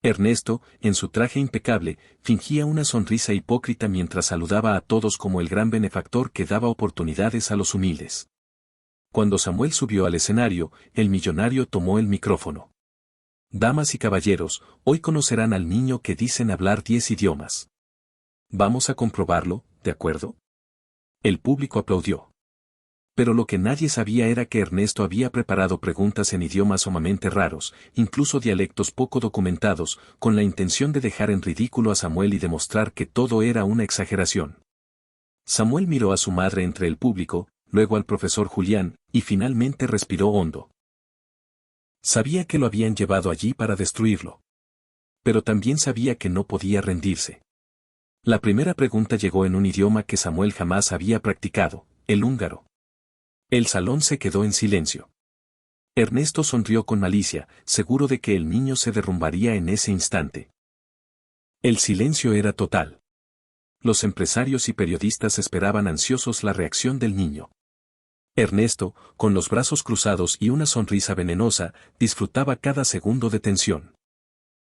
Speaker 1: Ernesto, en su traje impecable, fingía una sonrisa hipócrita mientras saludaba a todos como el gran benefactor que daba oportunidades a los humildes. Cuando Samuel subió al escenario, el millonario tomó el micrófono. Damas y caballeros, hoy conocerán al niño que dicen hablar 10 idiomas. Vamos a comprobarlo, ¿de acuerdo? El público aplaudió. Pero lo que nadie sabía era que Ernesto había preparado preguntas en idiomas sumamente raros, incluso dialectos poco documentados, con la intención de dejar en ridículo a Samuel y demostrar que todo era una exageración. Samuel miró a su madre entre el público, luego al profesor Julián, y finalmente respiró hondo. Sabía que lo habían llevado allí para destruirlo. Pero también sabía que no podía rendirse. La primera pregunta llegó en un idioma que Samuel jamás había practicado, el húngaro. El salón se quedó en silencio. Ernesto sonrió con malicia, seguro de que el niño se derrumbaría en ese instante. El silencio era total. Los empresarios y periodistas esperaban ansiosos la reacción del niño. Ernesto, con los brazos cruzados y una sonrisa venenosa, disfrutaba cada segundo de tensión.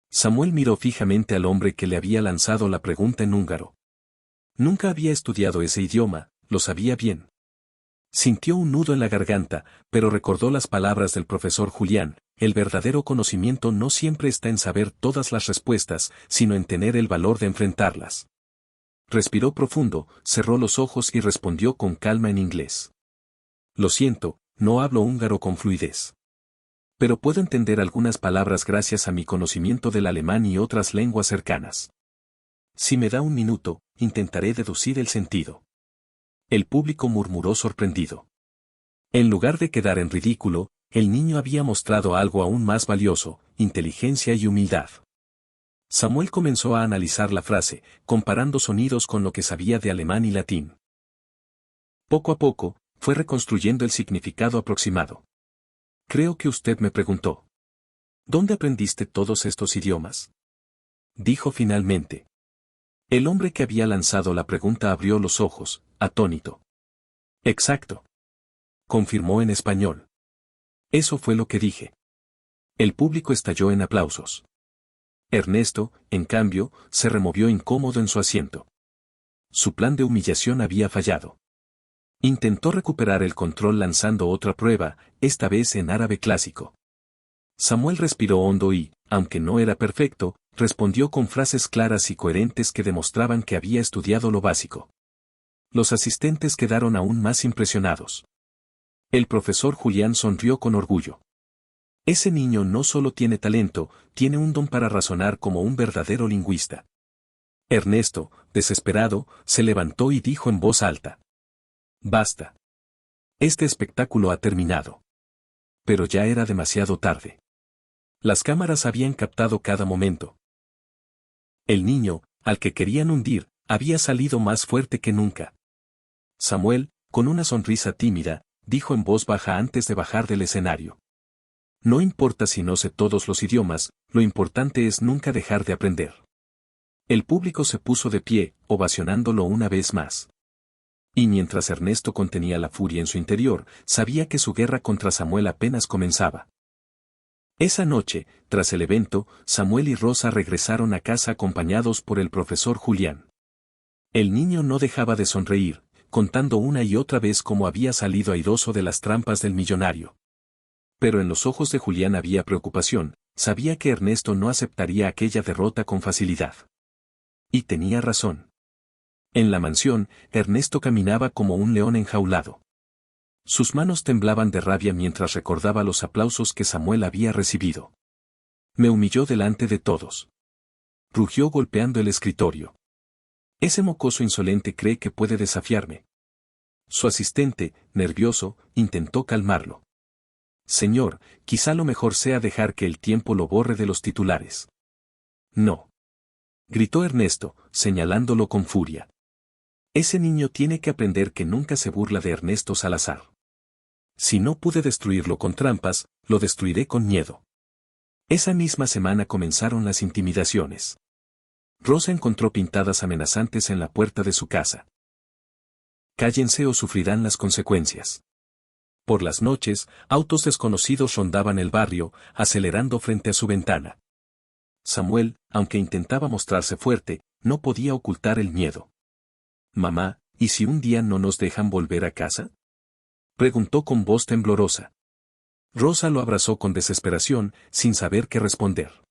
Speaker 1: Samuel miró fijamente al hombre que le había lanzado la pregunta en húngaro. Nunca había estudiado ese idioma, lo sabía bien. Sintió un nudo en la garganta, pero recordó las palabras del profesor Julián: el verdadero conocimiento no siempre está en saber todas las respuestas, sino en tener el valor de enfrentarlas. Respiró profundo, cerró los ojos y respondió con calma en inglés. Lo siento, no hablo húngaro con fluidez. Pero puedo entender algunas palabras gracias a mi conocimiento del alemán y otras lenguas cercanas. Si me da un minuto, intentaré deducir el sentido. El público murmuró sorprendido. En lugar de quedar en ridículo, el niño había mostrado algo aún más valioso: inteligencia y humildad. Samuel comenzó a analizar la frase, comparando sonidos con lo que sabía de alemán y latín. Poco a poco, fue reconstruyendo el significado aproximado. Creo que usted me preguntó: ¿dónde aprendiste todos estos idiomas? Dijo finalmente. El hombre que había lanzado la pregunta abrió los ojos, atónito. Exacto. Confirmó en español. Eso fue lo que dije. El público estalló en aplausos. Ernesto, en cambio, se removió incómodo en su asiento. Su plan de humillación había fallado. Intentó recuperar el control lanzando otra prueba, esta vez en árabe clásico. Samuel respiró hondo y, aunque no era perfecto, respondió con frases claras y coherentes que demostraban que había estudiado lo básico. Los asistentes quedaron aún más impresionados. El profesor Julián sonrió con orgullo. Ese niño no solo tiene talento, tiene un don para razonar como un verdadero lingüista. Ernesto, desesperado, se levantó y dijo en voz alta: basta. Este espectáculo ha terminado. Pero ya era demasiado tarde. Las cámaras habían captado cada momento. El niño, al que querían hundir, había salido más fuerte que nunca. Samuel, con una sonrisa tímida, dijo en voz baja antes de bajar del escenario: no importa si no sé todos los idiomas, lo importante es nunca dejar de aprender. El público se puso de pie, ovacionándolo una vez más. Y mientras Ernesto contenía la furia en su interior, sabía que su guerra contra Samuel apenas comenzaba. Esa noche, tras el evento, Samuel y Rosa regresaron a casa acompañados por el profesor Julián. El niño no dejaba de sonreír, contando una y otra vez cómo había salido airoso de las trampas del millonario. Pero en los ojos de Julián había preocupación, sabía que Ernesto no aceptaría aquella derrota con facilidad. Y tenía razón. En la mansión, Ernesto caminaba como un león enjaulado. Sus manos temblaban de rabia mientras recordaba los aplausos que Samuel había recibido. Me humilló delante de todos. Rugió golpeando el escritorio. Ese mocoso insolente cree que puede desafiarme. Su asistente, nervioso, intentó calmarlo. Señor, quizá lo mejor sea dejar que el tiempo lo borre de los titulares. No. Gritó Ernesto, señalándolo con furia. Ese niño tiene que aprender que nunca se burla de Ernesto Salazar. Si no pude destruirlo con trampas, lo destruiré con miedo. Esa misma semana comenzaron las intimidaciones. Rosa encontró pintadas amenazantes en la puerta de su casa. Cállense o sufrirán las consecuencias. Por las noches, autos desconocidos rondaban el barrio, acelerando frente a su ventana. Samuel, aunque intentaba mostrarse fuerte, no podía ocultar el miedo. Mamá, ¿y si un día no nos dejan volver a casa? Preguntó con voz temblorosa. Rosa lo abrazó con desesperación, sin saber qué responder.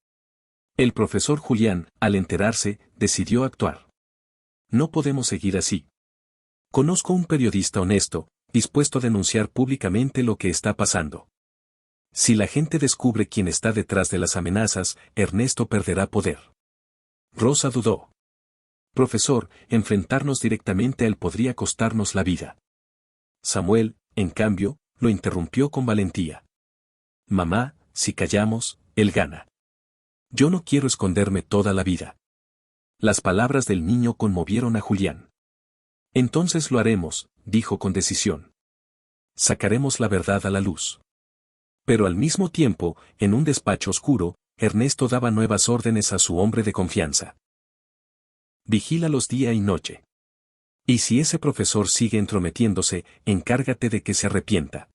Speaker 1: El profesor Julián, al enterarse, decidió actuar. No podemos seguir así. Conozco un periodista honesto, dispuesto a denunciar públicamente lo que está pasando. Si la gente descubre quién está detrás de las amenazas, Ernesto perderá poder. Rosa dudó. Profesor, enfrentarnos directamente a él podría costarnos la vida. Samuel, en cambio, lo interrumpió con valentía. Mamá, si callamos, él gana. Yo no quiero esconderme toda la vida. Las palabras del niño conmovieron a Julián. Entonces lo haremos, dijo con decisión. Sacaremos la verdad a la luz. Pero al mismo tiempo, en un despacho oscuro, Ernesto daba nuevas órdenes a su hombre de confianza. Vigílalos día y noche. Y si ese profesor sigue entrometiéndose, encárgate de que se arrepienta.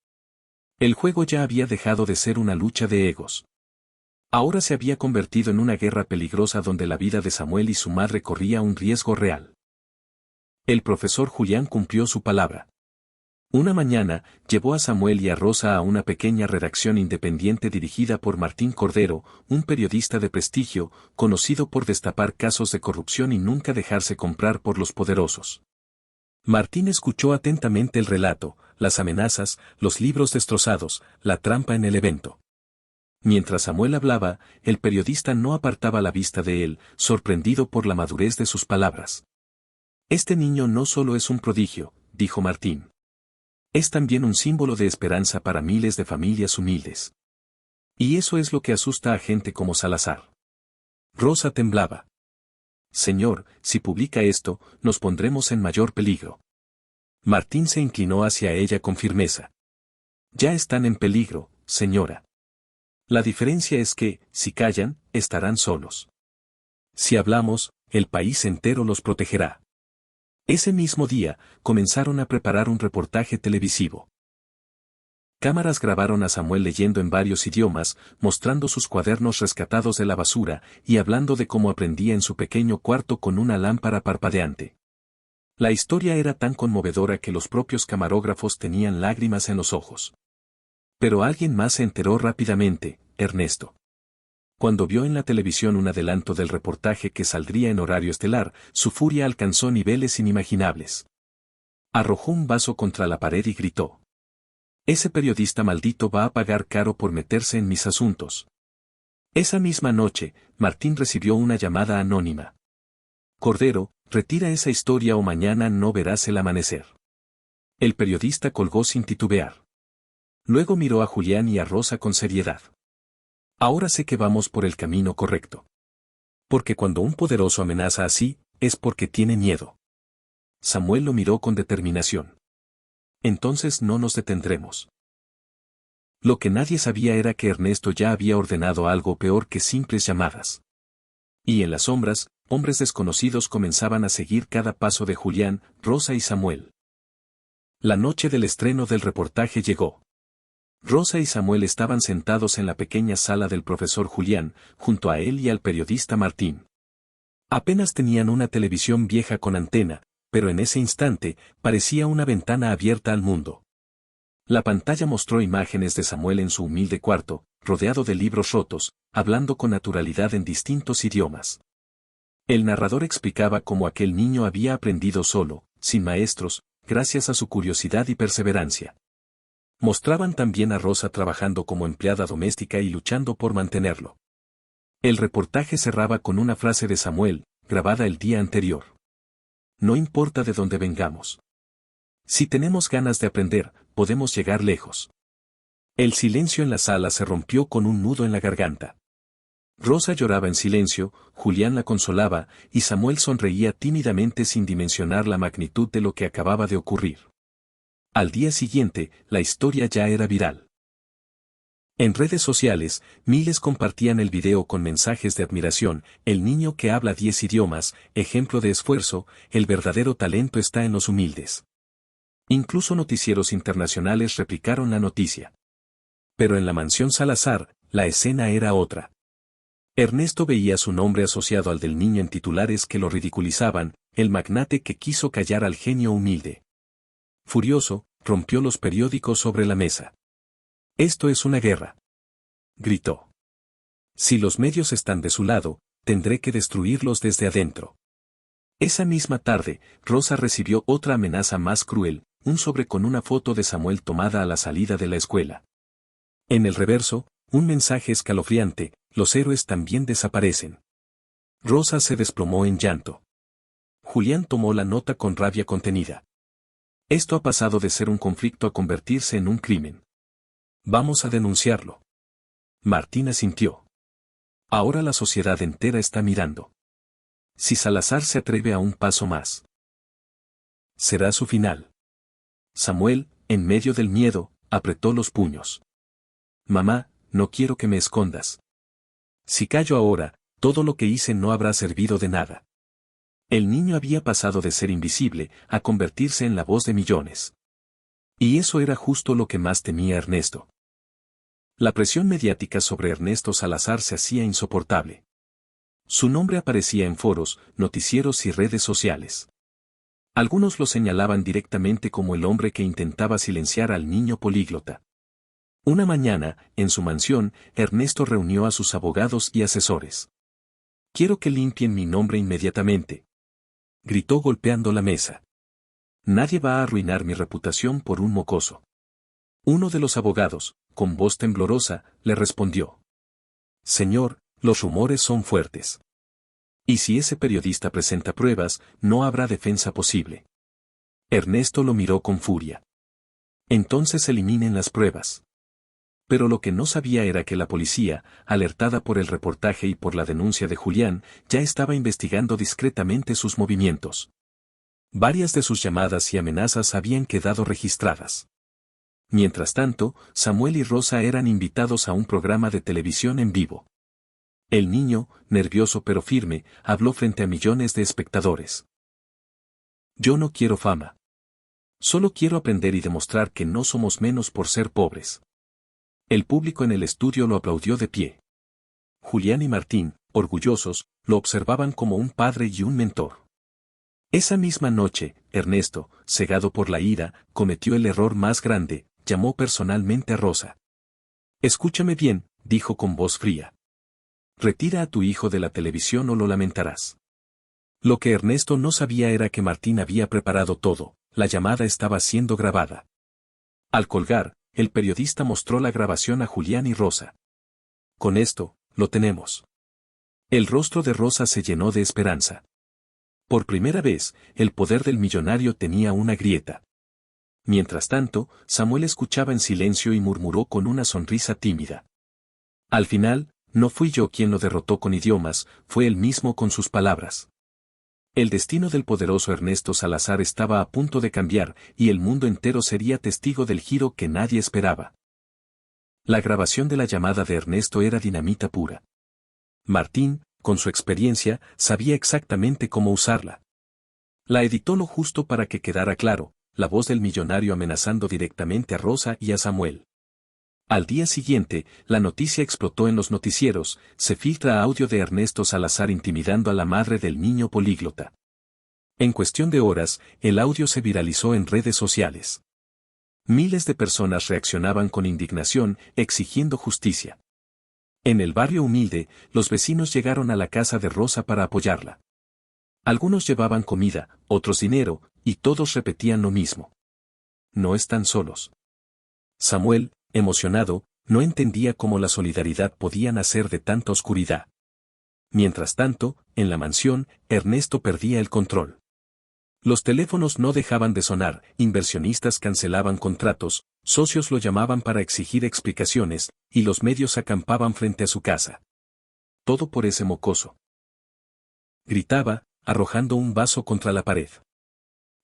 Speaker 1: El juego ya había dejado de ser una lucha de egos. Ahora se había convertido en una guerra peligrosa donde la vida de Samuel y su madre corría un riesgo real. El profesor Julián cumplió su palabra. Una mañana, llevó a Samuel y a Rosa a una pequeña redacción independiente dirigida por Martín Cordero, un periodista de prestigio, conocido por destapar casos de corrupción y nunca dejarse comprar por los poderosos. Martín escuchó atentamente el relato, las amenazas, los libros destrozados, la trampa en el evento. Mientras Samuel hablaba, el periodista no apartaba la vista de él, sorprendido por la madurez de sus palabras. Este niño no solo es un prodigio, dijo Martín. Es también un símbolo de esperanza para miles de familias humildes. Y eso es lo que asusta a gente como Salazar. Rosa temblaba. Señor, si publica esto, nos pondremos en mayor peligro. Martín se inclinó hacia ella con firmeza. Ya están en peligro, señora. La diferencia es que, si callan, estarán solos. Si hablamos, el país entero los protegerá. Ese mismo día, comenzaron a preparar un reportaje televisivo. Cámaras grabaron a Samuel leyendo en varios idiomas, mostrando sus cuadernos rescatados de la basura y hablando de cómo aprendía en su pequeño cuarto con una lámpara parpadeante. La historia era tan conmovedora que los propios camarógrafos tenían lágrimas en los ojos. Pero alguien más se enteró rápidamente, Ernesto. Cuando vio en la televisión un adelanto del reportaje que saldría en horario estelar, su furia alcanzó niveles inimaginables. Arrojó un vaso contra la pared y gritó. Ese periodista maldito va a pagar caro por meterse en mis asuntos. Esa misma noche, Martín recibió una llamada anónima. Cordero, retira esa historia o mañana no verás el amanecer. El periodista colgó sin titubear. Luego miró a Julián y a Rosa con seriedad. Ahora sé que vamos por el camino correcto. Porque cuando un poderoso amenaza así, es porque tiene miedo. Samuel lo miró con determinación. Entonces no nos detendremos. Lo que nadie sabía era que Ernesto ya había ordenado algo peor que simples llamadas. Y en las sombras, hombres desconocidos comenzaban a seguir cada paso de Julián, Rosa y Samuel. La noche del estreno del reportaje llegó. Rosa y Samuel estaban sentados en la pequeña sala del profesor Julián, junto a él y al periodista Martín. Apenas tenían una televisión vieja con antena, pero en ese instante, parecía una ventana abierta al mundo. La pantalla mostró imágenes de Samuel en su humilde cuarto, rodeado de libros rotos, hablando con naturalidad en distintos idiomas. El narrador explicaba cómo aquel niño había aprendido solo, sin maestros, gracias a su curiosidad y perseverancia. Mostraban también a Rosa trabajando como empleada doméstica y luchando por mantenerlo. El reportaje cerraba con una frase de Samuel, grabada el día anterior. No importa de dónde vengamos. Si tenemos ganas de aprender, podemos llegar lejos. El silencio en la sala se rompió con un nudo en la garganta. Rosa lloraba en silencio, Julián la consolaba, y Samuel sonreía tímidamente sin dimensionar la magnitud de lo que acababa de ocurrir. Al día siguiente, la historia ya era viral. En redes sociales, miles compartían el video con mensajes de admiración, el niño que habla 10 idiomas, ejemplo de esfuerzo, el verdadero talento está en los humildes. Incluso noticieros internacionales replicaron la noticia. Pero en la mansión Salazar, la escena era otra. Ernesto veía su nombre asociado al del niño en titulares que lo ridiculizaban, el magnate que quiso callar al genio humilde. Furioso, rompió los periódicos sobre la mesa. Esto es una guerra. Gritó. Si los medios están de su lado, tendré que destruirlos desde adentro. Esa misma tarde, Rosa recibió otra amenaza más cruel, un sobre con una foto de Samuel tomada a la salida de la escuela. En el reverso, un mensaje escalofriante: los héroes también desaparecen. Rosa se desplomó en llanto. Julián tomó la nota con rabia contenida. Esto ha pasado de ser un conflicto a convertirse en un crimen. Vamos a denunciarlo. Martín asintió. Ahora la sociedad entera está mirando. Si Salazar se atreve a un paso más, será su final. Samuel, en medio del miedo, apretó los puños. Mamá, no quiero que me escondas. Si callo ahora, todo lo que hice no habrá servido de nada. El niño había pasado de ser invisible a convertirse en la voz de millones. Y eso era justo lo que más temía Ernesto. La presión mediática sobre Ernesto Salazar se hacía insoportable. Su nombre aparecía en foros, noticieros y redes sociales. Algunos lo señalaban directamente como el hombre que intentaba silenciar al niño políglota. Una mañana, en su mansión, Ernesto reunió a sus abogados y asesores. «Quiero que limpien mi nombre inmediatamente», gritó golpeando la mesa. «Nadie va a arruinar mi reputación por un mocoso». Uno de los abogados, con voz temblorosa, le respondió: «Señor, los rumores son fuertes. Y si ese periodista presenta pruebas, no habrá defensa posible». Ernesto lo miró con furia. «Entonces eliminen las pruebas». Pero lo que no sabía era que la policía, alertada por el reportaje y por la denuncia de Julián, ya estaba investigando discretamente sus movimientos. Varias de sus llamadas y amenazas habían quedado registradas. Mientras tanto, Samuel y Rosa eran invitados a un programa de televisión en vivo. El niño, nervioso pero firme, habló frente a millones de espectadores. «Yo no quiero fama. Solo quiero aprender y demostrar que no somos menos por ser pobres». El público en el estudio lo aplaudió de pie. Julián y Martín, orgullosos, lo observaban como un padre y un mentor. Esa misma noche, Ernesto, cegado por la ira, cometió el error más grande: llamó personalmente a Rosa. «Escúchame bien», dijo con voz fría. «Retira a tu hijo de la televisión o lo lamentarás». Lo que Ernesto no sabía era que Martín había preparado todo: la llamada estaba siendo grabada. Al colgar, el periodista mostró la grabación a Julián y Rosa. «Con esto, lo tenemos». El rostro de Rosa se llenó de esperanza. Por primera vez, el poder del millonario tenía una grieta. Mientras tanto, Samuel escuchaba en silencio y murmuró con una sonrisa tímida: «Al final, no fui yo quien lo derrotó con idiomas, fue él mismo con sus palabras». El destino del poderoso Ernesto Salazar estaba a punto de cambiar, y el mundo entero sería testigo del giro que nadie esperaba. La grabación de la llamada de Ernesto era dinamita pura. Martín, con su experiencia, sabía exactamente cómo usarla. La editó lo justo para que quedara claro: la voz del millonario amenazando directamente a Rosa y a Samuel. Al día siguiente, la noticia explotó en los noticieros: se filtra audio de Ernesto Salazar intimidando a la madre del niño políglota. En cuestión de horas, el audio se viralizó en redes sociales. Miles de personas reaccionaban con indignación, exigiendo justicia. En el barrio humilde, los vecinos llegaron a la casa de Rosa para apoyarla. Algunos llevaban comida, otros dinero, y todos repetían lo mismo: «No están solos». Samuel, emocionado, no entendía cómo la solidaridad podía nacer de tanta oscuridad. Mientras tanto, en la mansión, Ernesto perdía el control. Los teléfonos no dejaban de sonar, inversionistas cancelaban contratos, socios lo llamaban para exigir explicaciones, y los medios acampaban frente a su casa. Todo por ese mocoso. Gritaba, arrojando un vaso contra la pared.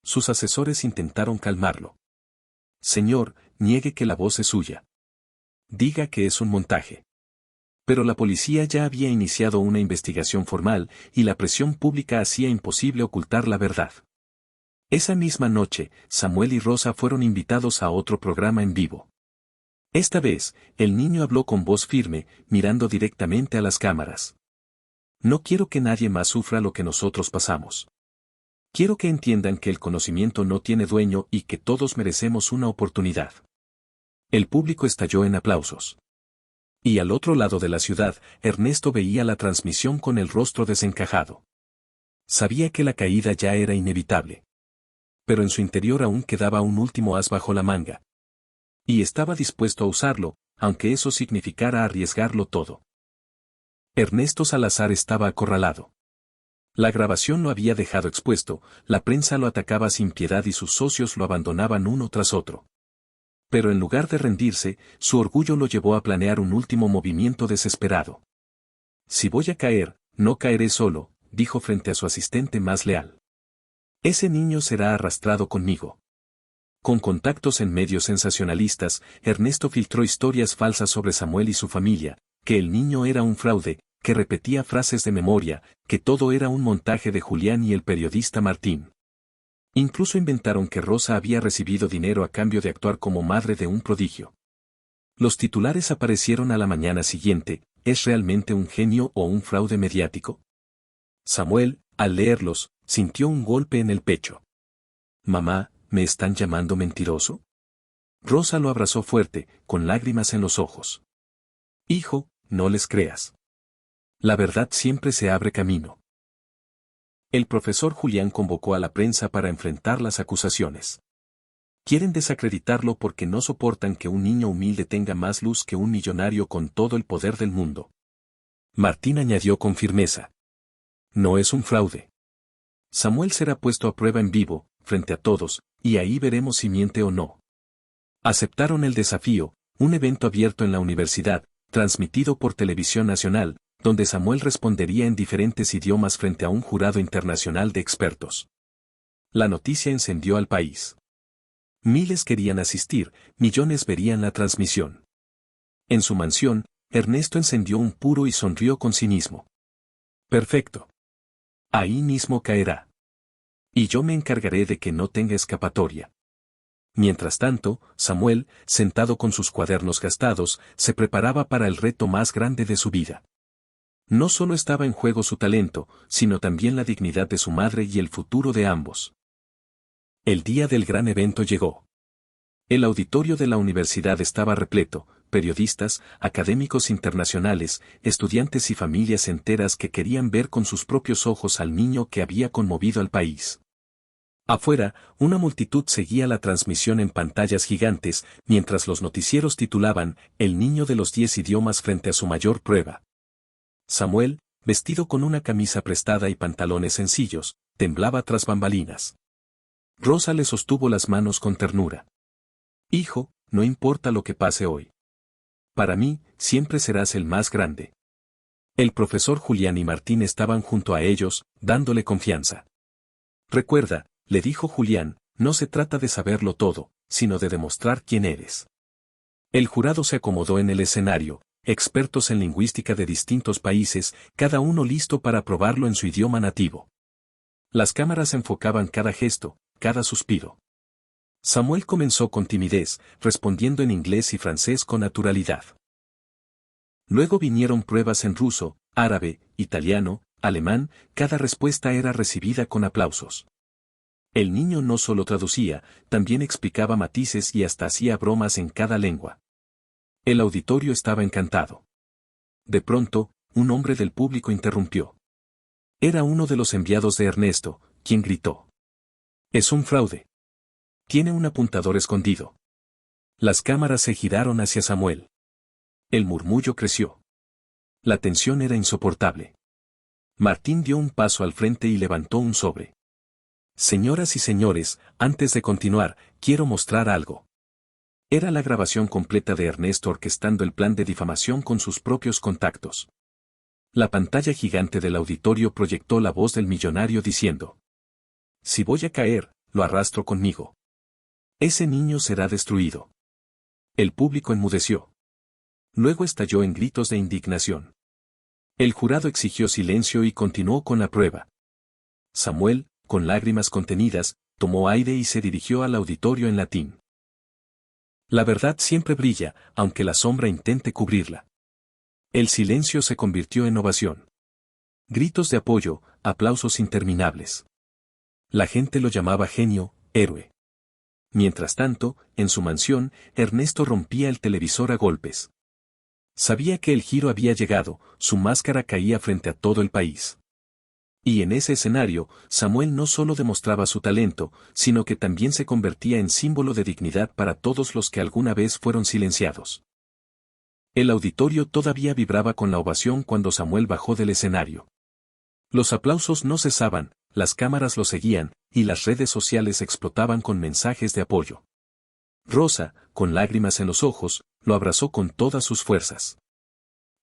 Speaker 1: Sus asesores intentaron calmarlo. «Señor, niegue que la voz es suya. Diga que es un montaje». Pero la policía ya había iniciado una investigación formal, y la presión pública hacía imposible ocultar la verdad. Esa misma noche, Samuel y Rosa fueron invitados a otro programa en vivo. Esta vez, el niño habló con voz firme, mirando directamente a las cámaras. «No quiero que nadie más sufra lo que nosotros pasamos. Quiero que entiendan que el conocimiento no tiene dueño y que todos merecemos una oportunidad». El público estalló en aplausos. Y al otro lado de la ciudad, Ernesto veía la transmisión con el rostro desencajado. Sabía que la caída ya era inevitable. pero en su interior aún quedaba un último as bajo la manga. Y estaba dispuesto a usarlo, aunque eso significara arriesgarlo todo. Ernesto Salazar estaba acorralado. La grabación lo había dejado expuesto, la prensa lo atacaba sin piedad y sus socios lo abandonaban uno tras otro. Pero en lugar de rendirse, su orgullo lo llevó a planear un último movimiento desesperado. Si voy a caer, no caeré solo, dijo frente a su asistente más leal. Ese niño será arrastrado conmigo. Con contactos en medios sensacionalistas, Ernesto filtró historias falsas sobre Samuel y su familia, que el niño era un fraude, que repetía frases de memoria, que todo era un montaje de Julián y el periodista Martín. Incluso inventaron que Rosa había recibido dinero a cambio de actuar como madre de un prodigio. Los titulares aparecieron a la mañana siguiente: ¿es realmente un genio o un fraude mediático? Samuel, al leerlos, sintió un golpe en el pecho. Mamá, ¿me están llamando mentiroso? Rosa lo abrazó fuerte, con lágrimas en los ojos. Hijo, no les creas. La verdad siempre se abre camino. El profesor Julián convocó a la prensa para enfrentar las acusaciones. Quieren desacreditarlo porque no soportan que un niño humilde tenga más luz que un millonario con todo el poder del mundo. Martín añadió con firmeza. No es un fraude. Samuel será puesto a prueba en vivo, frente a todos, y ahí veremos si miente o no. Aceptaron el desafío, un evento abierto en la universidad, transmitido por Televisión Nacional, donde Samuel respondería en diferentes idiomas frente a un jurado internacional de expertos. La noticia encendió al país. Miles querían asistir, millones verían la transmisión. En su mansión, Ernesto encendió un puro y sonrió con cinismo. Perfecto. Ahí mismo caerá. Y yo me encargaré de que no tenga escapatoria. Mientras tanto, Samuel, sentado con sus cuadernos gastados, se preparaba para el reto más grande de su vida. No solo estaba en juego su talento, sino también la dignidad de su madre y el futuro de ambos. El día del gran evento llegó. El auditorio de la universidad estaba repleto, periodistas, académicos internacionales, estudiantes y familias enteras que querían ver con sus propios ojos al niño que había conmovido al país. Afuera, una multitud seguía la transmisión en pantallas gigantes, mientras los noticieros titulaban «El niño de los 10 idiomas frente a su mayor prueba». Samuel, vestido con una camisa prestada y pantalones sencillos, temblaba tras bambalinas. Rosa le sostuvo las manos con ternura. Hijo, no importa lo que pase hoy. Para mí, siempre serás el más grande. El profesor Julián y Martín estaban junto a ellos, dándole confianza. Recuerda, le dijo Julián, no se trata de saberlo todo, sino de demostrar quién eres. El jurado se acomodó en el escenario, expertos en lingüística de distintos países, cada uno listo para probarlo en su idioma nativo. Las cámaras enfocaban cada gesto, cada suspiro. Samuel comenzó con timidez, respondiendo en inglés y francés con naturalidad. Luego vinieron pruebas en ruso, árabe, italiano, alemán, cada respuesta era recibida con aplausos. El niño no solo traducía, también explicaba matices y hasta hacía bromas en cada lengua. El auditorio estaba encantado. De pronto, un hombre del público interrumpió. Era uno de los enviados de Ernesto, quien gritó. Es un fraude. Tiene un apuntador escondido. Las cámaras se giraron hacia Samuel. El murmullo creció. La tensión era insoportable. Martín dio un paso al frente y levantó un sobre. Señoras y señores, antes de continuar, quiero mostrar algo. Era la grabación completa de Ernesto orquestando el plan de difamación con sus propios contactos. La pantalla gigante del auditorio proyectó la voz del millonario diciendo: Si voy a caer, lo arrastro conmigo. Ese niño será destruido. El público enmudeció. Luego estalló en gritos de indignación. El jurado exigió silencio y continuó con la prueba. Samuel, con lágrimas contenidas, tomó aire y se dirigió al auditorio en latín. La verdad siempre brilla, aunque la sombra intente cubrirla. El silencio se convirtió en ovación. Gritos de apoyo, aplausos interminables. La gente lo llamaba genio, héroe. Mientras tanto, en su mansión, Ernesto rompía el televisor a golpes. Sabía que el giro había llegado, su máscara caía frente a todo el país. Y en ese escenario, Samuel no solo demostraba su talento, sino que también se convertía en símbolo de dignidad para todos los que alguna vez fueron silenciados. El auditorio todavía vibraba con la ovación cuando Samuel bajó del escenario. Los aplausos no cesaban, las cámaras lo seguían, y las redes sociales explotaban con mensajes de apoyo. Rosa, con lágrimas en los ojos, lo abrazó con todas sus fuerzas.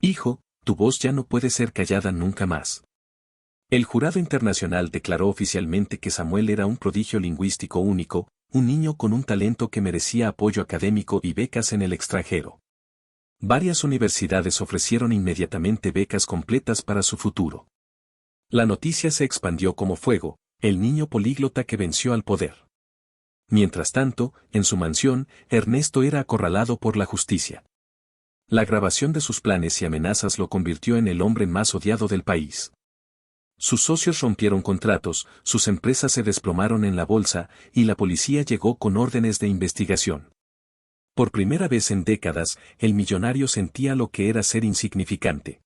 Speaker 1: Hijo, tu voz ya no puede ser callada nunca más. El jurado internacional declaró oficialmente que Samuel era un prodigio lingüístico único, un niño con un talento que merecía apoyo académico y becas en el extranjero. Varias universidades ofrecieron inmediatamente becas completas para su futuro. La noticia se expandió como fuego, el niño políglota que venció al poder. Mientras tanto, en su mansión, Ernesto era acorralado por la justicia. La grabación de sus planes y amenazas lo convirtió en el hombre más odiado del país. Sus socios rompieron contratos, sus empresas se desplomaron en la bolsa, y la policía llegó con órdenes de investigación. Por primera vez en décadas, el millonario sentía lo que era ser insignificante.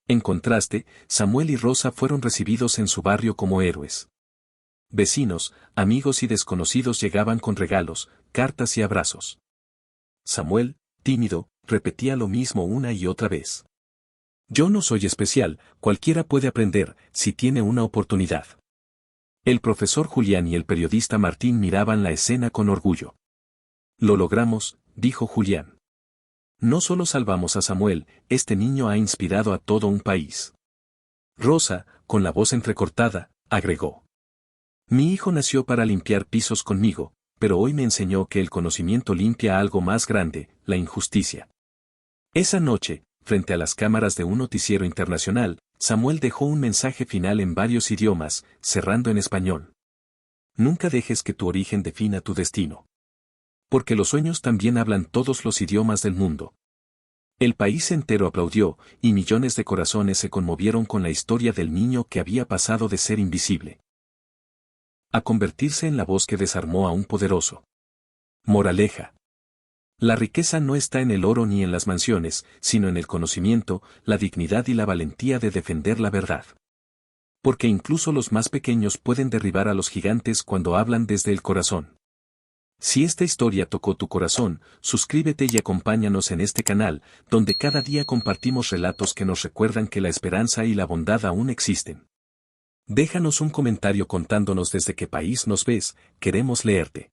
Speaker 1: En contraste, Samuel y Rosa fueron recibidos en su barrio como héroes. Vecinos, amigos y desconocidos llegaban con regalos, cartas y abrazos. Samuel, tímido, repetía lo mismo una y otra vez. Yo no soy especial, cualquiera puede aprender, si tiene una oportunidad. El profesor Julián y el periodista Martín miraban la escena con orgullo. Lo logramos, dijo Julián. No solo salvamos a Samuel, este niño ha inspirado a todo un país. Rosa, con la voz entrecortada, agregó. Mi hijo nació para limpiar pisos conmigo, pero hoy me enseñó que el conocimiento limpia algo más grande, la injusticia. Esa noche, frente a las cámaras de un noticiero internacional, Samuel dejó un mensaje final en varios idiomas, cerrando en español. Nunca dejes que tu origen defina tu destino. Porque los sueños también hablan todos los idiomas del mundo. El país entero aplaudió, y millones de corazones se conmovieron con la historia del niño que había pasado de ser invisible a convertirse en la voz que desarmó a un poderoso. Moraleja. La riqueza no está en el oro ni en las mansiones, sino en el conocimiento, la dignidad y la valentía de defender la verdad. Porque incluso los más pequeños pueden derribar a los gigantes cuando hablan desde el corazón. Si esta historia tocó tu corazón, suscríbete y acompáñanos en este canal, donde cada día compartimos relatos que nos recuerdan que la esperanza y la bondad aún existen. Déjanos un comentario contándonos desde qué país nos ves, queremos leerte.